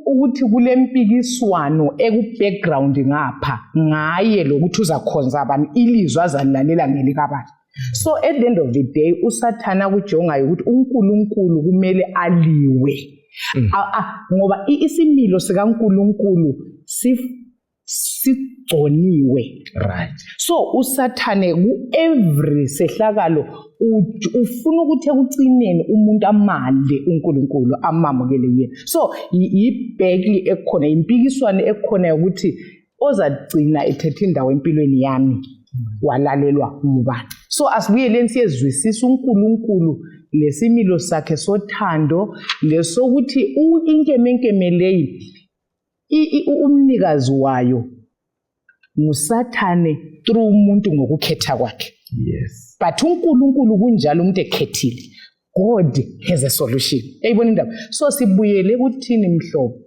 ukuthi kulempikiswano eku-background ngapha ngaye lokuthi uzakhonza abantu ilizwe azalilalela ngelikabani so at the end of the day uSathana kujongayo ukuthi uNkulunkulu kumele aliwe ngoba isimilo sikaNkulunkulu sigconiwe right so uSathane ku-every sehlakalo ufuna ukuthi ekucineni umuntu amale uNkulunkulu amamukele yena so yibheki ekhona impikiswano ekhona ukuthi ozagcina ethethe indawo empilweni yami walalelwa ngubani so asibuyeleni siyezwisisa uNkulunkulu lesimilo sakhe sothando lesokuthi inkeme leyi umnikazi wayo nguSathane through umuntu ngokukhetha kwakhe Yes. But uNkulunkulu kunjalo umuntu ekhethile. God has a solution. Eyibona indaba. So sibuyele kuthini mhlobo.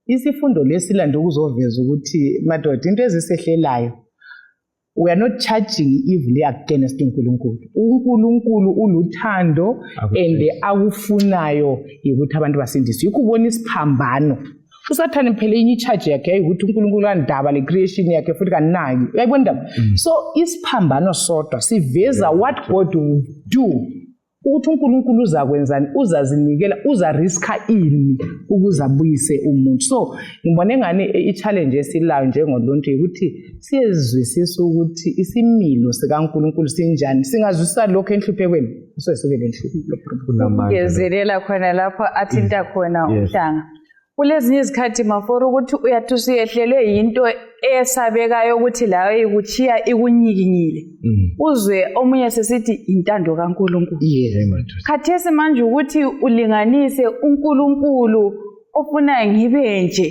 Isifundo lesilanda ukuzoveza ukuthi madoda into ezisehlelayo we are not charging evil against uNkulunkulu. uNkulunkulu uluthando and akufunayo ukuthi abantu basindiswe. Ukubona isiphambano. Usathane phela inye charge yakhe ukuthi uNkulunkulu andaba le creation yakhe futhi kanaki. Uyayibona indaba? So isiphambano sodwa siveza what God will do. Ukuthi uNkulunkulu uzakwenzani, uzazinikela, uzariska ini ukuze abuyise umuntu. So ngibona engane i-challenge esilayo njengoluntu ukuthi siyezwisisa ukuthi isimilo sikaNkulunkulu sinjani. Singazwisisa lokho enhluphekweni usesukele enhluphekweni. Ngezelela khona lapho athinta khona uhlanga. Kulezinye izikhathi maforo ukuthi uyathi usiyehlelwe yinto esabekayo ukuthi layo ikuchiya ikunyikinyile. Uzwe omunye sesithi intando kaNkulunkulu. Khathesi manje ukuthi ulinganise uNkulunkulu ofuna ngibe nje.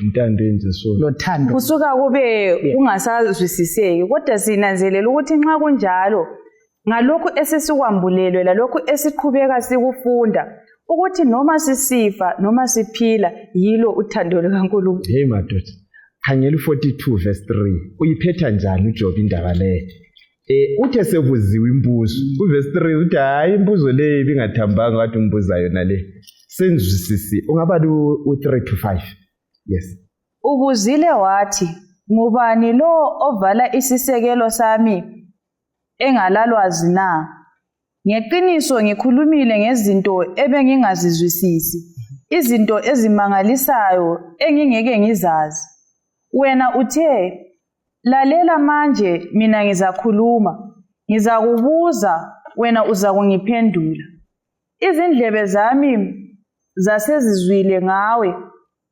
Intando enje so. Lothando. Kusuka kube kungasazwisiseki kodwa sinanzelela ukuthi nxa kunjalo ngalokho esesikwambulelwe lalokho esiqhubeka sikufunda ukuthi noma sisifa noma siphila yilo uthando likaNkulunkulu. Hey madoda. Khangela 42 verse 3. Uyiphetha njani uJob indaba le? Uthe sebuziwe imbuzo. Verse 3 uthi hayi imbuzo le ibingathambanga wathi umbuza yona le. Senzwisisi. Ungaba u3 to 5. Yes. Ubuzile wathi ngubani lo ovala isisekelo sami engalalwazi na? Ngeqiniso ngikhulumile ngezinto ebengingazizwisisi, izinto ezimangalisayo engingeke ngizazi. Wena uthe, lalela manje mina ngizakhuluma, ngizakubuza wena uzakungiphendula. Izindlebe zami zasezizwile ngawe,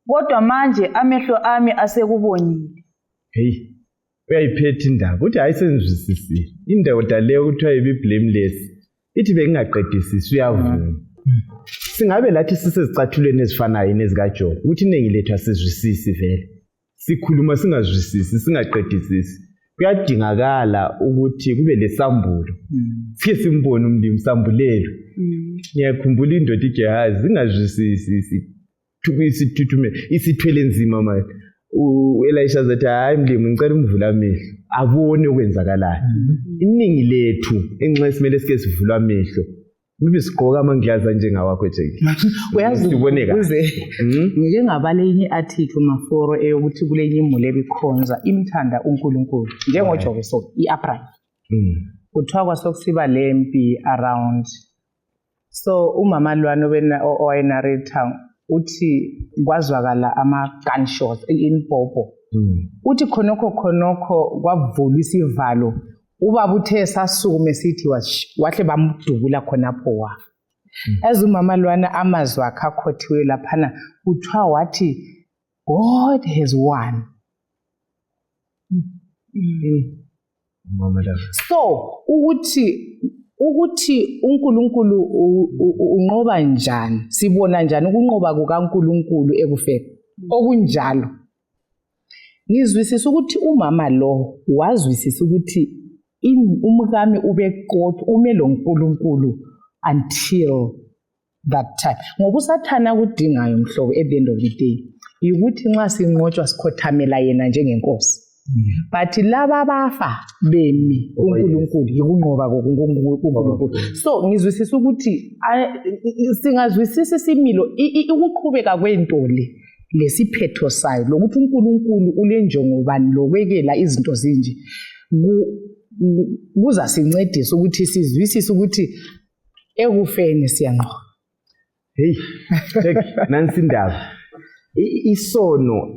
kodwa manje amehlo ami asekubonile. Hey. Uyayiphetha indaba uthi ayisenzwisisile. Indoda leyo kuthiwa ibiblameless. Ithi bengingaqedisisi uyavuma. Singabe lathi sisezicathulweni ezifanayo nezikaJob. Ukuthi iningi lethu asizwisisi vele. Sikhuluma singazwisisi, singaqedisisi. Kuyadingakala ukuthi kube lesambulo. Sike simbone umlimi sambulelo. Ngiyakhumbula indoda iGehazi ingazwisisi isithuthume isithwele nzima manje. Elisha zathi hayi mlimi ngicela umvula amehlo abone okwenzakalayo. Iningi lethu enxa simele sike sivula amehlo Maybe sigqoka amanglaza njengawakho nje. Uyazi ukuze ngike ngabale inye article maforo eyokuthi kule inye imuli ebikhonza imthanda uNkulunkulu njengoJobe so iupright. Kuthiwa kwasokusiba lempi around. So umama lwano owayenarrator uthi kwazwakala ama gunshots inpopo. Uthi khonokho kwavula isivalo. Ubaba uthe sasukume sithi wahle bamdubula khonapho wa. As umama lwana amazwi akhe akhothiwe laphana uthiwa wathi God has won. So ukuthi uNkulunkulu unqoba njani sibona njani ukunqoba kukaNkulunkulu ekufeni okunjalo. Ngizwisisa ukuthi umama lo wazwisisa ukuthi umkami ubeqotho ume lo uNkulunkulu until that time. Ngoba usathana kudingayo umhlobo at the end of the day ukuthi nxa sinqotshwa sikhothamela yena njengenkosi. But laba bafa bemi uNkulunkulu yikunqoba koNkulunkulu. So ngizwisisa ukuthi singazwisisa isimilo ukuqhubeka kwento lesiphetho sayo lokuthi uNkulunkulu ulenjongo bani lokwekela izinto zinje kuza sincedisa ukuthi sizwisise ukuthi ekufeni siyanqoba. Hey, nansi indaba. Isono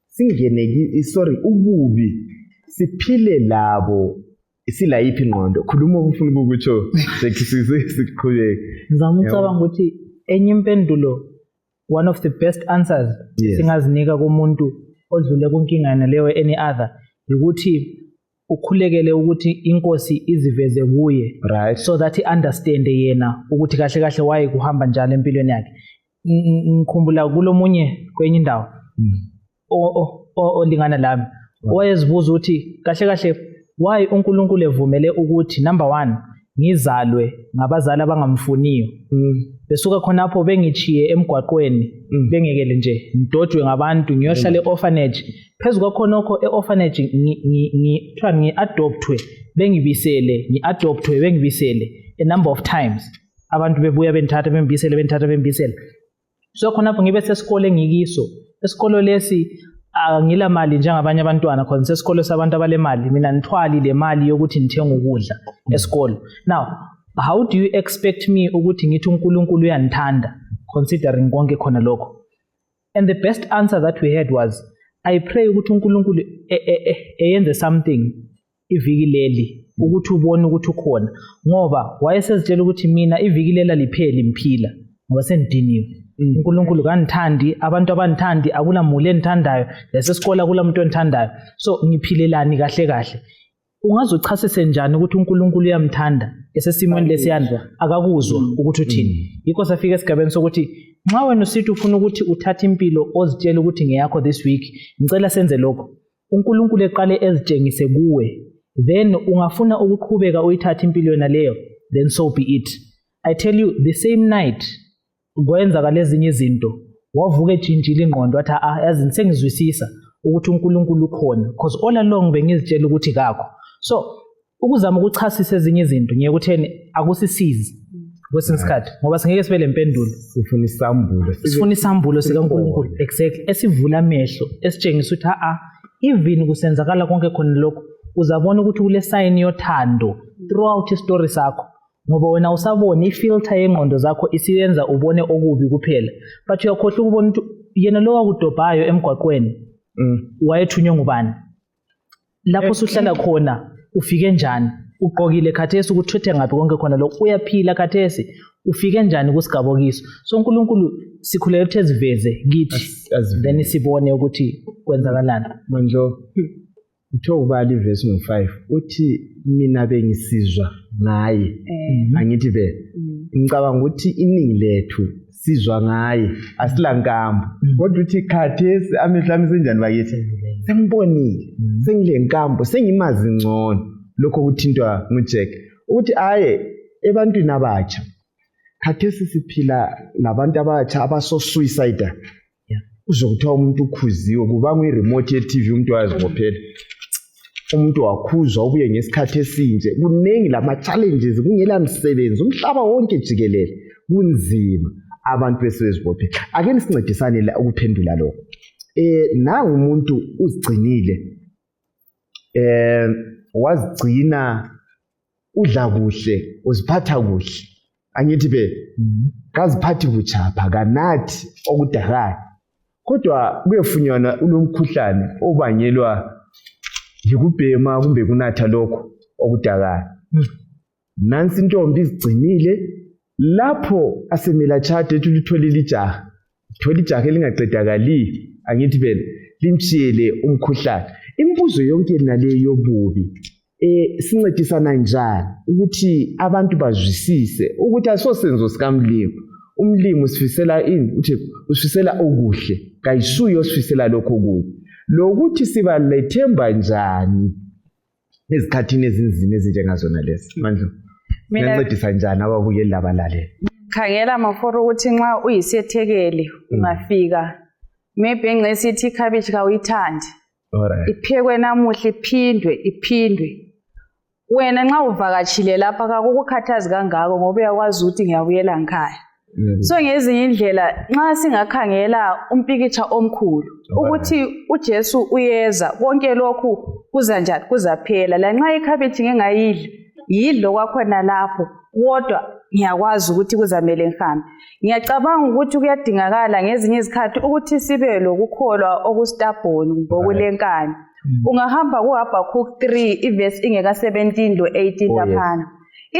singene sorry ububi siphile labo isila yiphi ingqondo khuluma ufuna ukutsho sekusiqhubeke. Ngizama ucabanga ukuthi enye impendulo one of the best answers singazinika kumuntu odlule kunkinga naleyo any other ukuthi ukhulekele ukuthi inkosi iziveze kuye, right, so that understand yena ukuthi kahle kahle waye kuhamba njalo empilweni yakhe. Ngikhumbula kulomunye kwenye indawo olingana lami oyezibuza ukuthi kahle kahle why uNkulunkulu evumele ukuthi number 1 ngizalwe ngabazali abangamfuniyo besuka khonapho bengichiye emgwaqweni bengekele nje ngidodwe ngabantu ngiyohlala eorphanage phezulu kwakhonokho eorphanage ngi-adoptwe bengibisele a number of times abantu bebuya benthatha bembisele so khonapho ngibe sesikole engikiso esikolo lesi angila mali njengabanye abantwana khona sesikole sabantu abalemali mina ngithwali le mali yokuthi ngithenga ukudla esikolo now how do you expect me ukuthi ngithi uNkulunkulu uyanithanda considering konke khona lokho? And the best answer that we had was I pray ukuthi uNkulunkulu eyenze something iviki leli ukuthi ubone ukuthi ukhona ngoba wayesezitshela ukuthi mina iviki lela lipheli mphila ngoba sengidiniwe uNkulunkulu kanithandi abantu abanithandi akulamuntu enithandayo lesesikole akulamuntu onithandayo so ngiphilelani kahle ungazochasise njani ukuthi uNkulunkulu uyamthanda esesimweni lesiyana akakuzwa ukuthi uthini yikho safika esigabeni sokuthi nxa wena usithi ufuna ukuthi uthathe impilo ozitshela ukuthi ngeyakho this week ngicela senze lokho uNkulunkulu eqale ezitshengise kuwe then ungafuna ukuqhubeka uyithathe impilo yona leyo then so be it. I tell you the same night kwenza kalezinye izinto wavuka ejinjile ingqondo wathi yazi sengizwisisa ukuthi uNkulunkulu ukhona because all along bengizitshela ukuthi kakho so ukuzama ukuchasisa ezinye izinto ngeke kutheni akusisizi kwesinye isikhathi ngoba singeke sibe lempendulo sifuna isambulo sikaNkulunkulu exactly esivula amehlo esitshengisa ukuthi even kusenzakala konke khona lokho uzabona ukuthi kule sign yothando throughout istory sakho ngoba wena usabona ifilter yengqondo zakho isiyenza ubone okubi kuphela but uyakhohlwa ukubona ukuthi yena lo wakudobhayo emgwaqweni wayethunywe ngubani lapho usuhlala khona ufike njani uqokile khathesi ukuthuthe ngapi konke khona lokho uyaphila khathesi ufike njani kusigabo kiso so uNkulunkulu sikhulele ukuthi eziveze kithi then sibone ukuthi kwenzakalani Mandlo utho ubali verse 5 uthi mina bengisizwa ngaye angithi ngicabanga ukuthi iningi lethu sizwa ngaye asilankambo kodwa uthi khathesi amehlo ami senjani bakithi sengibonile sengilenkambo sengimazi ngcono lokho kuthintwa nguJack uthi ebantwini abatsha khathesi siphila nabantu abatsha abaso suicidal uzokuthiwa umuntu ukhuziwe kuba remote ye TV umuntu wazibophela umuntu wakhuzwa ubuye ngesikhathi esinje kunengi lama challenges kungela msebenzi umhlaba wonke jikelele kunzima abantu besezibophe ake nisincedisane la ukuphendula lokho nangu umuntu uzigcinile wazigcina udla kuhle uziphatha kuhle angithi kaziphathi buchapha kanathi okudakayo kodwa kuyefunyana unomkhuhlane obangelwa yikubhema kumbe kunatha lokho okudakayo nansi intombi izigcinile lapho asemela chade ethi utholile ijaha elingaqedakali angithi limshiyele umkhuhlane imibuzo yonke naleyo yobubi sincedisana njani ukuthi abantu bazwisise ukuthi asosenzo sikamlimo umlimo usifisela uthi usifisela okuhle kayisuyo osifisela lokho kubi lokuthi siba lethemba njani ezikhathini ezinzima ezinjengazona lezi Mandlo ngiyancedisa njani ababukeli labalaleli khangela maforo ukuthi nxa uyisethekeli ungafika maybe ngesithi ikhabitshi kawuyithandi iphekwe namuhla iphindwe wena nxa uvakatshile lapha akukukhathazi kangako ngoba uyakwazi ukuthi ngiyabuyela ngikhaya so ngezinye indlela nxa singakhangela umpikitsha omkhulu ukuthi uJesu uyeza konke lokhu kuza njani kuzaphela la nxa ikhabitshi ngengayidli yidlo kwakhona lapho kodwa ngiyakwazi ukuthi kuzamele ngihambe ngiyacabanga ukuthi kuyadingakala ngezinye izikhathi ukuthi sibe lokukholwa okustabhoni ngokulenkani ungahamba kuHabakuk 3 iverse ingeka 17 lo 18 laphana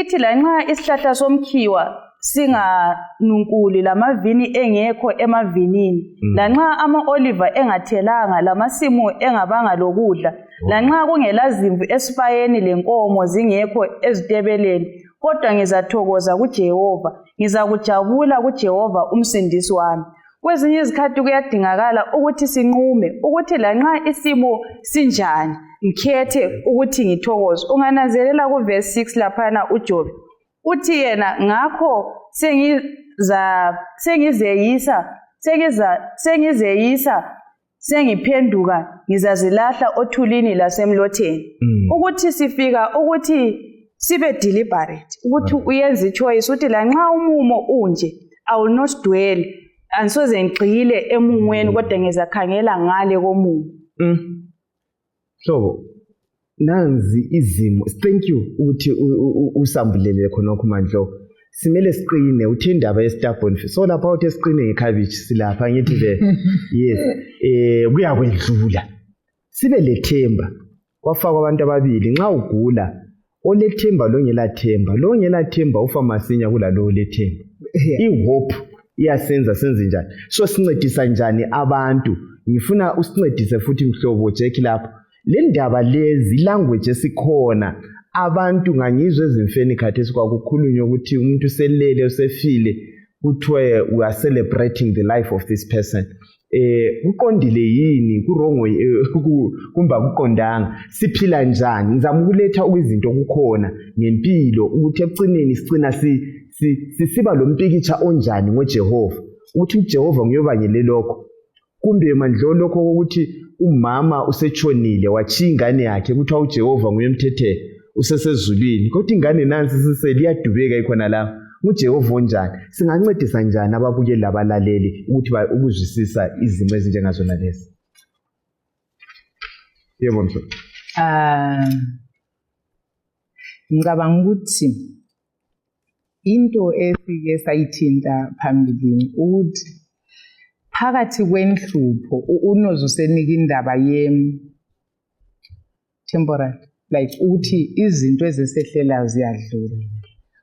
ithi la nxa isihlahla somkhiwa singanunkuli lamavini engekho emavinini lanxa ama-oliva engathelanga lamasimu engabanga lokudla lanxa kungelazimvu esifayeni lenkomo zingekho ezitebeleni kodwa ngizathokoza kuJehova ngizakujabula kuJehova umsindisi wami kwezinye izikhathi kuyadingakala ukuthi sinqume ukuthi lanxa isimo sinjani ngikhethe ukuthi ngithokoze. Ungananzelela kuverse 6 laphana uJobe uthi yena ngakho sengiphenduka ngizazilahla othulini lasemlotheni. Ukuthi sifika ukuthi sibe deliberate ukuthi uyenze ichoice ukuthi lanxa umumo unje I will not dwell ansoze ngigxile emumweni kodwa ngizakhangela ngale komumo. So nanzi izimo. Thank you ukuthi usambulele khonokho Mandlo. Simele siqine uthe indaba yestubborn. So lapha uthi siqine ngekhabitshi silapha ngithi le yes kuyakwedlula. Sibe lethemba. Kwafaka abantu ababili nxa ugula olethemba lo ngelathemba ufa masinya kulalo lethemba. I-hope iyasenza senze njani. So sincedisa njani abantu? Ngifuna usincedise futhi mhlobo Jack lapho. Le ndaba lezi language esikhona abantu ngangizwe ezimfeni khathesi kwakukhulunywa ukuthi umuntu uselele usefile kuthiwe we are celebrating the life of this person. Uqondile yini kurongo kumba kuqondanga siphila njani ngizama ukuletha izinto kukhona ngempilo ukuthi ecineni sicina siba lo mpikitsha onjani ngoJehova ukuthi uJehova nguyobangele lokho kumbe Mandlo lokho ukuthi umama usetshonile wachiya ingane yakhe kuthiwa uJehova nguyemthethe usesezulwini kodwa ingane nansi siseliyadubeka ikhona la uJehova onjani singancedisa njani ababukeli labalaleli ukuthi ukuzwisisa izimo ezinjengazona lezi. Yebo mfo. Ngicabanga ukuthi into efike sayithinta phambili ukuthi phakathi kwenhlupho unozusenika indaba temporary like uthi izinto ezisehlela ziyadlula.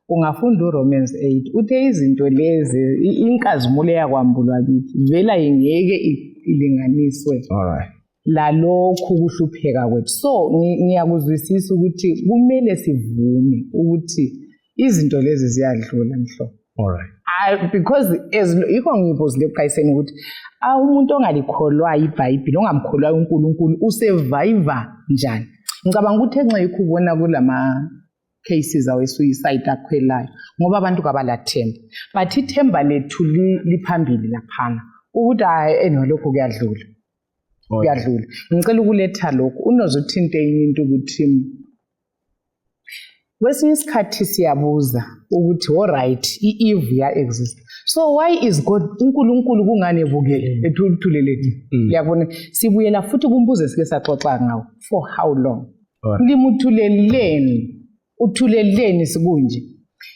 Ungafunda uRomans 8 uthe izinto lezi inkazimulo yakwambulwa kithi vela ingeke ilinganiswe lalokhu kuhlupheka kwethu. So ngiyakuzwisisa ukuthi kumele sivume ukuthi izinto lezi ziyadlula mhlobo. Because yikho ngiyibuzile eqayiseni ukuthi umuntu ongalikholwayo iBhayibheli ongamkholwayo uNkulunkulu usurvive njani. Ngicabanga ukuthi enxa yikho ubona kulama cases awe-suicide akhwelayo ngoba abantu kabalathemba but ithemba lethu liphambili laphana ukuthi lokho kuyadlula. Kuyadlula. Ngicela ukuletha lokho unozuthinte enye into ukuthi kwesinye isikhathi siyabuza ukuthi alright i-Eve ya-exist. So why is God uNkulunkulu kungane bukele ethuleleni? Uyabona sibuyela futhi kumbuzo esike saxoxa ngawo for how long? Uthuleleni sikunje.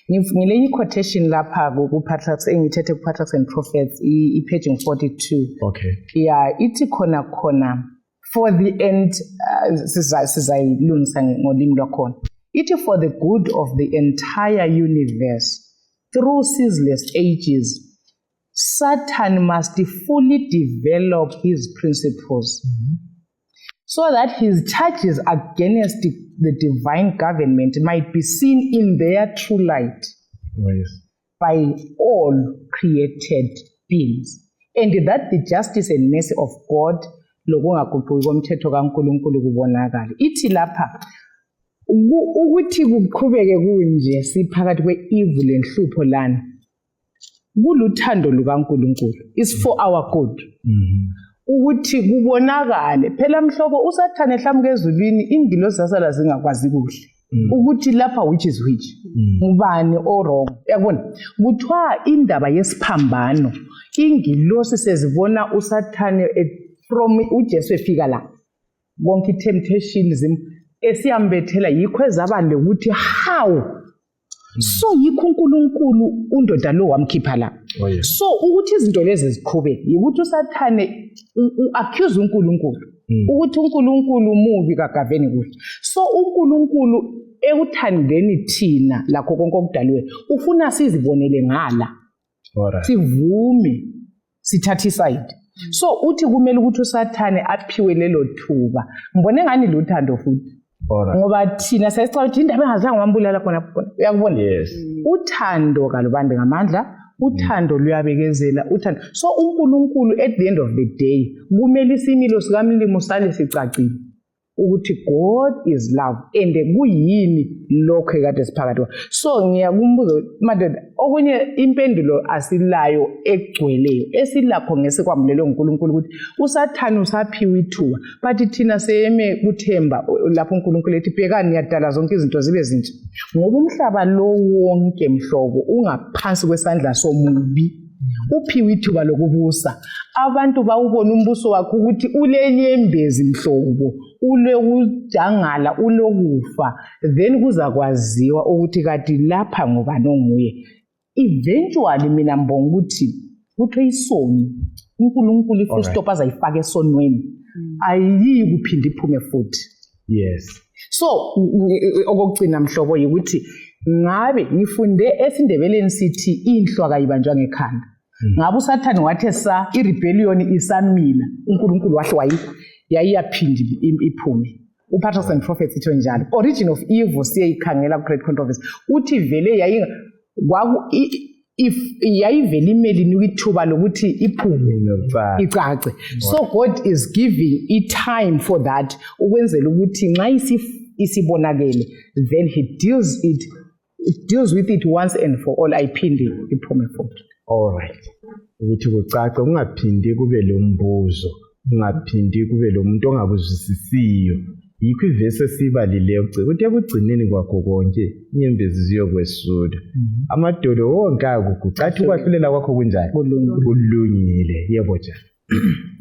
Ngilenye quotation lapha kuPatriarchs engithethe kuPatriarchs and Prophets page 42. Okay. Yeah, ithi khona for the end sizayilungisa ngolimi lwakhona. It is for the good of the entire universe. Through ceaseless ages, Satan must fully develop his principles so that his charges against the divine government might be seen in their true light by all created beings. And that the justice and mercy of God, ithi lapha ukuthi kuqhubeke kunje siphakathi kweevil lenhlupho lana kuluthando lukaNkulunkulu is for our good. Ukuthi kubonakale phela mhlobo usathane ehlamuke ezulwini ingilosi zasala zingakwazi kuhle ukuthi lapha which is which ubani o wrong. Yabona kuthiwa indaba yesiphambano ingilosi sezibona usathane from uJesu efika la wonke temptations esiyambethela yikho ezabale ukuthi how so yikho uNkulunkulu undoda lo wamkhipha la. So ukuthi izinto lezi ziqhubeke yikuthi usathane accuse uNkulunkulu ukuthi uNkulunkulu mubi kagaveni kuhle. So uNkulunkulu ekuthandeni thina lakho konke okudalwe ufuna sizibonele ngala sivume sithathe side. So uthi kumele ukuthi usathane aphiwe lelo thuba ngibone ngani luthando futhi ngoba thina sesicela ukuthi indaba engazange wambulala khona uyakubona. Yes. Uthando kalubambe ngamandla uthando luyabekezela uthando so uNkulunkulu at the end of the day kumele isimilo sikaMlimo sale sicacile ukuthi God is love and kuyini lokho ekade siphakathi so ngiyakumbuza madoda okunye impendulo asilayo egcweleyo esilapho ngesikwamulelwe uNkulunkulu ukuthi usathana usaphiwe ithuba but thina seyeme kuthemba lapho uNkulunkulu ethi bhekani niyadala zonke izinto zibe zintsha ngoba umhlaba lo wonke mhlobo ungaphansi kwesandla somubi uphiwe ithuba lokubusa abantu bawubona umbuso wakho ukuthi ulenyembezi mhlobo ulokujangala ulokufa then kuzakwaziwa ukuthi kati lapha ngobani onguye eventually mina mbonga ukuthi kuthiwe isoni uNkulunkulu full stop azayifaka esonweni ayiyi kuphinda iphume futhi yes so okugcina mhlobo ukuthi ngabe ngifunde esindebeleni sithi inhlwa kayibanjwa ngekhanda ngabe usathane wathi sa irebellion isamila uNkulunkulu wahle yayiyaphindi iphume uPatterson Prophet itho njalo origin of evil siyayikhangela ku great controversy uthi vele yayivela imelini ukuthuba lokuthi iphume icace so God is giving it time for that ukwenzela ukuthi nxa isibonakele then he deals with it once and for all ayiphinde iphume futhi alright ukuthi kucace ungaphindi kube lo mbuzo ungaphindi kube lo muntu ongabuzwisisiyo yikho ivesi esibalileyo ukuthi ekugcineni kwakho konke inyembezi ziyokwesula amadolo wonke akucathi ukwahlulela kwakho kunjani kulungile yebo njalo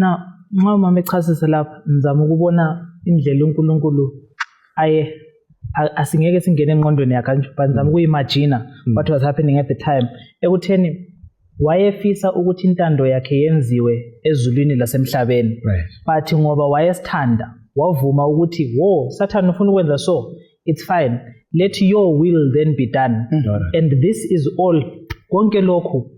now nxa mama echasisa lapha ngizama ukubona indlela uNkulunkulu asingeke singene engqondweni yakhe nje banzama ukuyimagine what was happening at the time ekutheni wayefisa ukuthi intando yakhe yenziwe ezulwini lasemhlabeni but ngoba wayesithanda wavuma ukuthi Satan ufuna ukwenza so it's fine let your will then be done and this is all konke lokho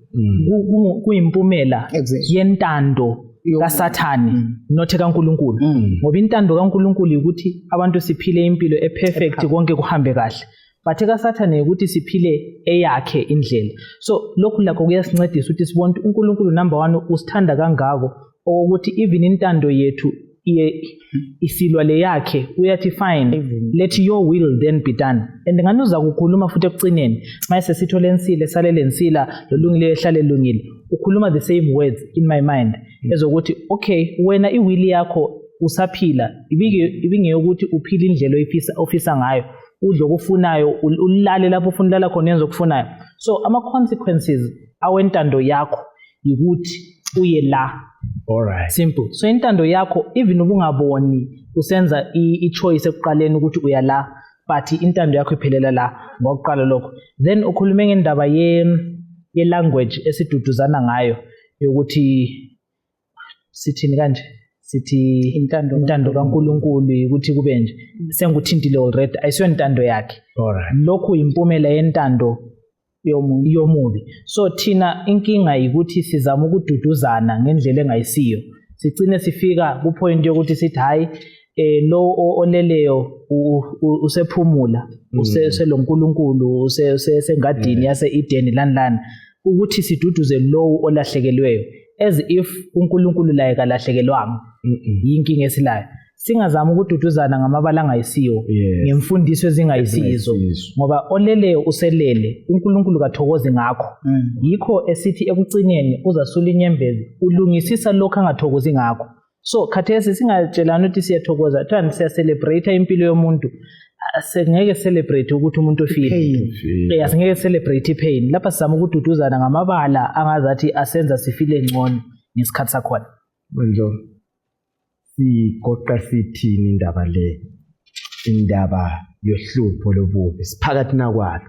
kuyimpumela yentando kaSathani not kaNkulunkulu ngoba intando kaNkulunkulu ukuthi abantu siphile impilo eperfect konke kuhambe kahle but kaSathani ukuthi siphile eyakhe indlela so lokhu lakho kuyasincedisa ukuthi sibone uNkulunkulu number 1 usithanda kangako ukuthi even intando yethu isilwa le yakhe uyathi fine let your will then be done and nganuza ukukhuluma futhi ekucineni mayise sitho lensile sale lensila lolungile ehlale lungile ukhuluma the same words in my mind ezokuthi okay wena iwili yakho usaphila ibingeyokuthi uphile indlela ofisa ngayo udle okufunayo ulale lapho ufuna ulala khona yenza okufunayo so ama consequences awentando yakho ukuthi uye la alright simple so intando yakho even ubungaboni usenza i-choice ekuqaleni ukuthi uya la but intando yakho iphelela la ngokuqala lokho then ukhulume ngendaba ye language esiduduzana ngayo yokuthi sithini kanje sithi intando kaNkulunkulu ukuthi kube nje senguthintile already ayisiyo intando yakhe alright lokho impumela yentando yomubi so thina inkinga ukuthi sizama ukududuzana ngendlela engayisiyo sicine sifika ku point yokuthi sithi hayi lo oleleyo usephumula useloNkulunkulu usengadini yase Eden landlana ukuthi siduduze lo olahlekelweyo as if uNkulunkulu laye kalahlekelwanga yinkinga esilayo singazama ukududuzana ngamabala angayisiyo ngemfundiso ezingayisizo ngoba oleleyo uselele uNkulunkulu kathokozi ngakho yikho esithi ekucineni uzasula inyembezi ulungisisa lokho angathokozi ngakho so khathesi singatshelana ukuthi siyathokoza thani siya celebrate impilo yomuntu sengeke celebrate ukuthi umuntu ofile asingeke celebrate ipain lapha sizama ukududuzana ngamabala angazathi asenza sifile ngcono ngesikhathi sakhona manje sigoqa sithini indaba le indaba yohlupho lobubi siphakathi nakwalo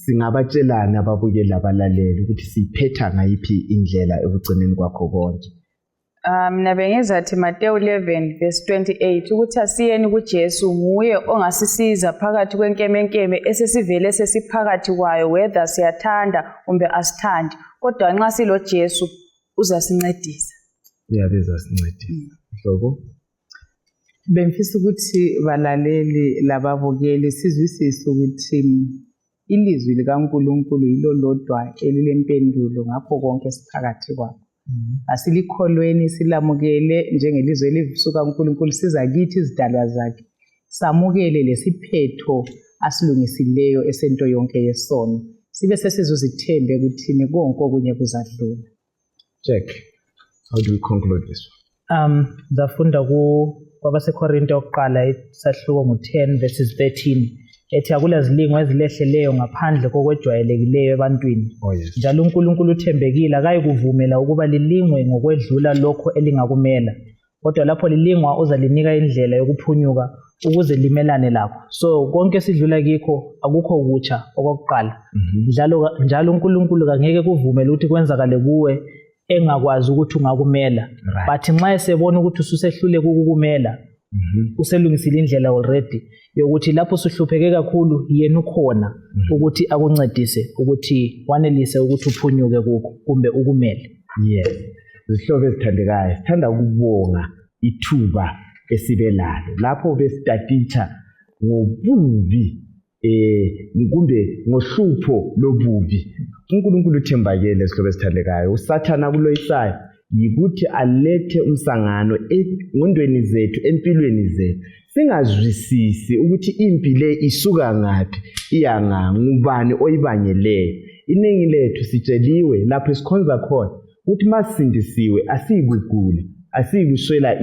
singabatshelana ababukeli abalaleli ukuthi siphetha ngayiphi indlela ekugcineni kwakho konke mina bengizathi Mateyu 11 verse 28 ukuthi asiyeni kuJesu nguye ongasisiza phakathi kwenkemenkeme esesivele sesiphakathi kwayo whether siyathanda kumbe asithandi kodwa nxa silo Jesu uzasincedisa bezasincedisa Hlobo bemfisa ukuthi balaleli lababukeli sizwisise ukuthi ilizwi likaNkulunkulu yilo lodwa elilempendulo ngakho konke esiphakathi kwakho. Asilikholweni silamukele njengelizwi elivisuka kuNkulunkulu siza kithi izidalwa zakhe. Samukele lesiphetho asilungisileyo esento yonke yesono. Sibe sesizozithembe ukuthini konke okunye kuzadlula. Jack, how do we conclude this? Zafunda kwabaseKorinte yokuqala isahluko ngo-10 verses 13 ethi akulazilingo ezilehleleyo ngaphandle kokwejwayelekileyo ebantwini. Oh yes. Njalo uNkulunkulu uthembekile akayikuvumela ukuba lilingwe ngokwedlula lokho elingakumela. Kodwa lapho lilingwa uzalinika indlela yokuphunyuka ukuze limelane lakho. So konke sidlula kikho akukho ukutsha okokuqala. Njalo uNkulunkulu angeke kuvumele ukuthi kwenzakale kuwe engakwazi ukuthi ungakumela. But nxa esebona ukuthi ususehluleka ukukumela uselungisile indlela already yokuthi lapho usihlupheke kakhulu yena ukhona ukuthi akuncedise ukuthi wanelise ukuthi uphunyuke kukho kumbe ukumele. Yes. Izihlobo ezithandekayo sithanda ukubonga ithuba esibelalo lapho besitaticha ngobubi kumbe ngohlupho lobubi. uNkulunkulu uthembakele izihlobo ezithandekayo. uSathana kuloyisayo yikuthi alethe umsangano engqondweni zethu empilweni zethu singazwisisi ukuthi impi le isuka ngaphi iyanga ngubani oyibangeleyo. Iningi lethu sitsheliwe lapho esikhonza khona ukuthi masindisiwe asiyikugula asiyikuswela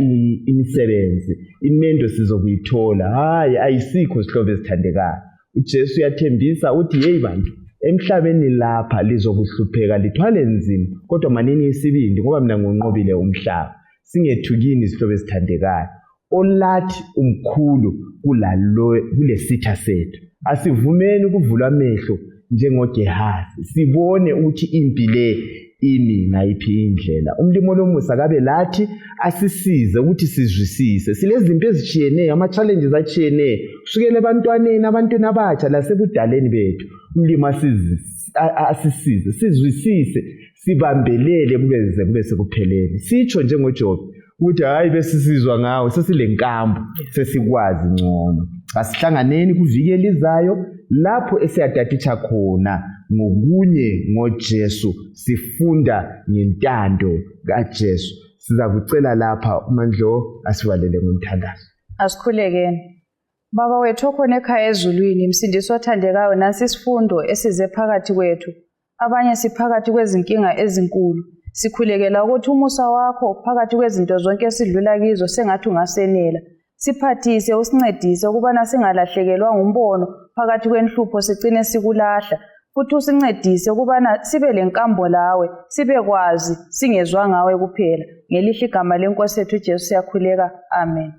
imisebenzi imendo sizokuyithola. Hayi ayisikho isihlobo esithandekayo. uJesu uyathembisa uthi hey bantu emhlabeni lapha lizokuhlupheka lithwale nzima kodwa manini isibindi ngoba mina ngonqobile umhlaba. Singethukini isihlobo esithandekayo olathi umkhulu kulesitha sethu. Asivumeni ukuvula amehlo njengoGehazi sibone ukuthi impi le imi ngayiphi indlela. Umlimo lomusa kabe lathi asisize ukuthi sizwisise. Silezimpi ezitshiyeneyo ama-challenges atshiyeneyo kusukela ebantwaneni abantwana abatsha lasebudaleni bethu. Umlimo asisize sizwisise sibambelele kube sekupheleni. Sitsho njengoJob ukuthi hayi besisizwa ngawo sesilenkambo sesikwazi ngcono. Asihlanganeni kuviki elizayo lapho esiyadaticha khona ngokunye ngoJesu sifunda ngentando kaJesu. Siza kucela lapha uMandlo asivalele ngomthandazo. Asikhulekeni. Baba wethu okhona ekhaya ezulwini, Msindisi othandekayo, nansi isifundo esize phakathi kwethu. Abanye siphakathi kwezinkinga ezinkulu. Sikhulekela ukuthi umusa wakho phakathi kwezinto zonke esidlula kizo sengathi ungasenela. Siphathise usincedise ukubana singalahlekelwa ngumbono phakathi kwenhlupho sigcine sikulahla. Futhi usincedise ukubana sibe lenkambo lawe, sibe kwazi singezwa ngawe kuphela. Ngelihle igama leNkosi yethu uJesu siyakhuleka. Amen.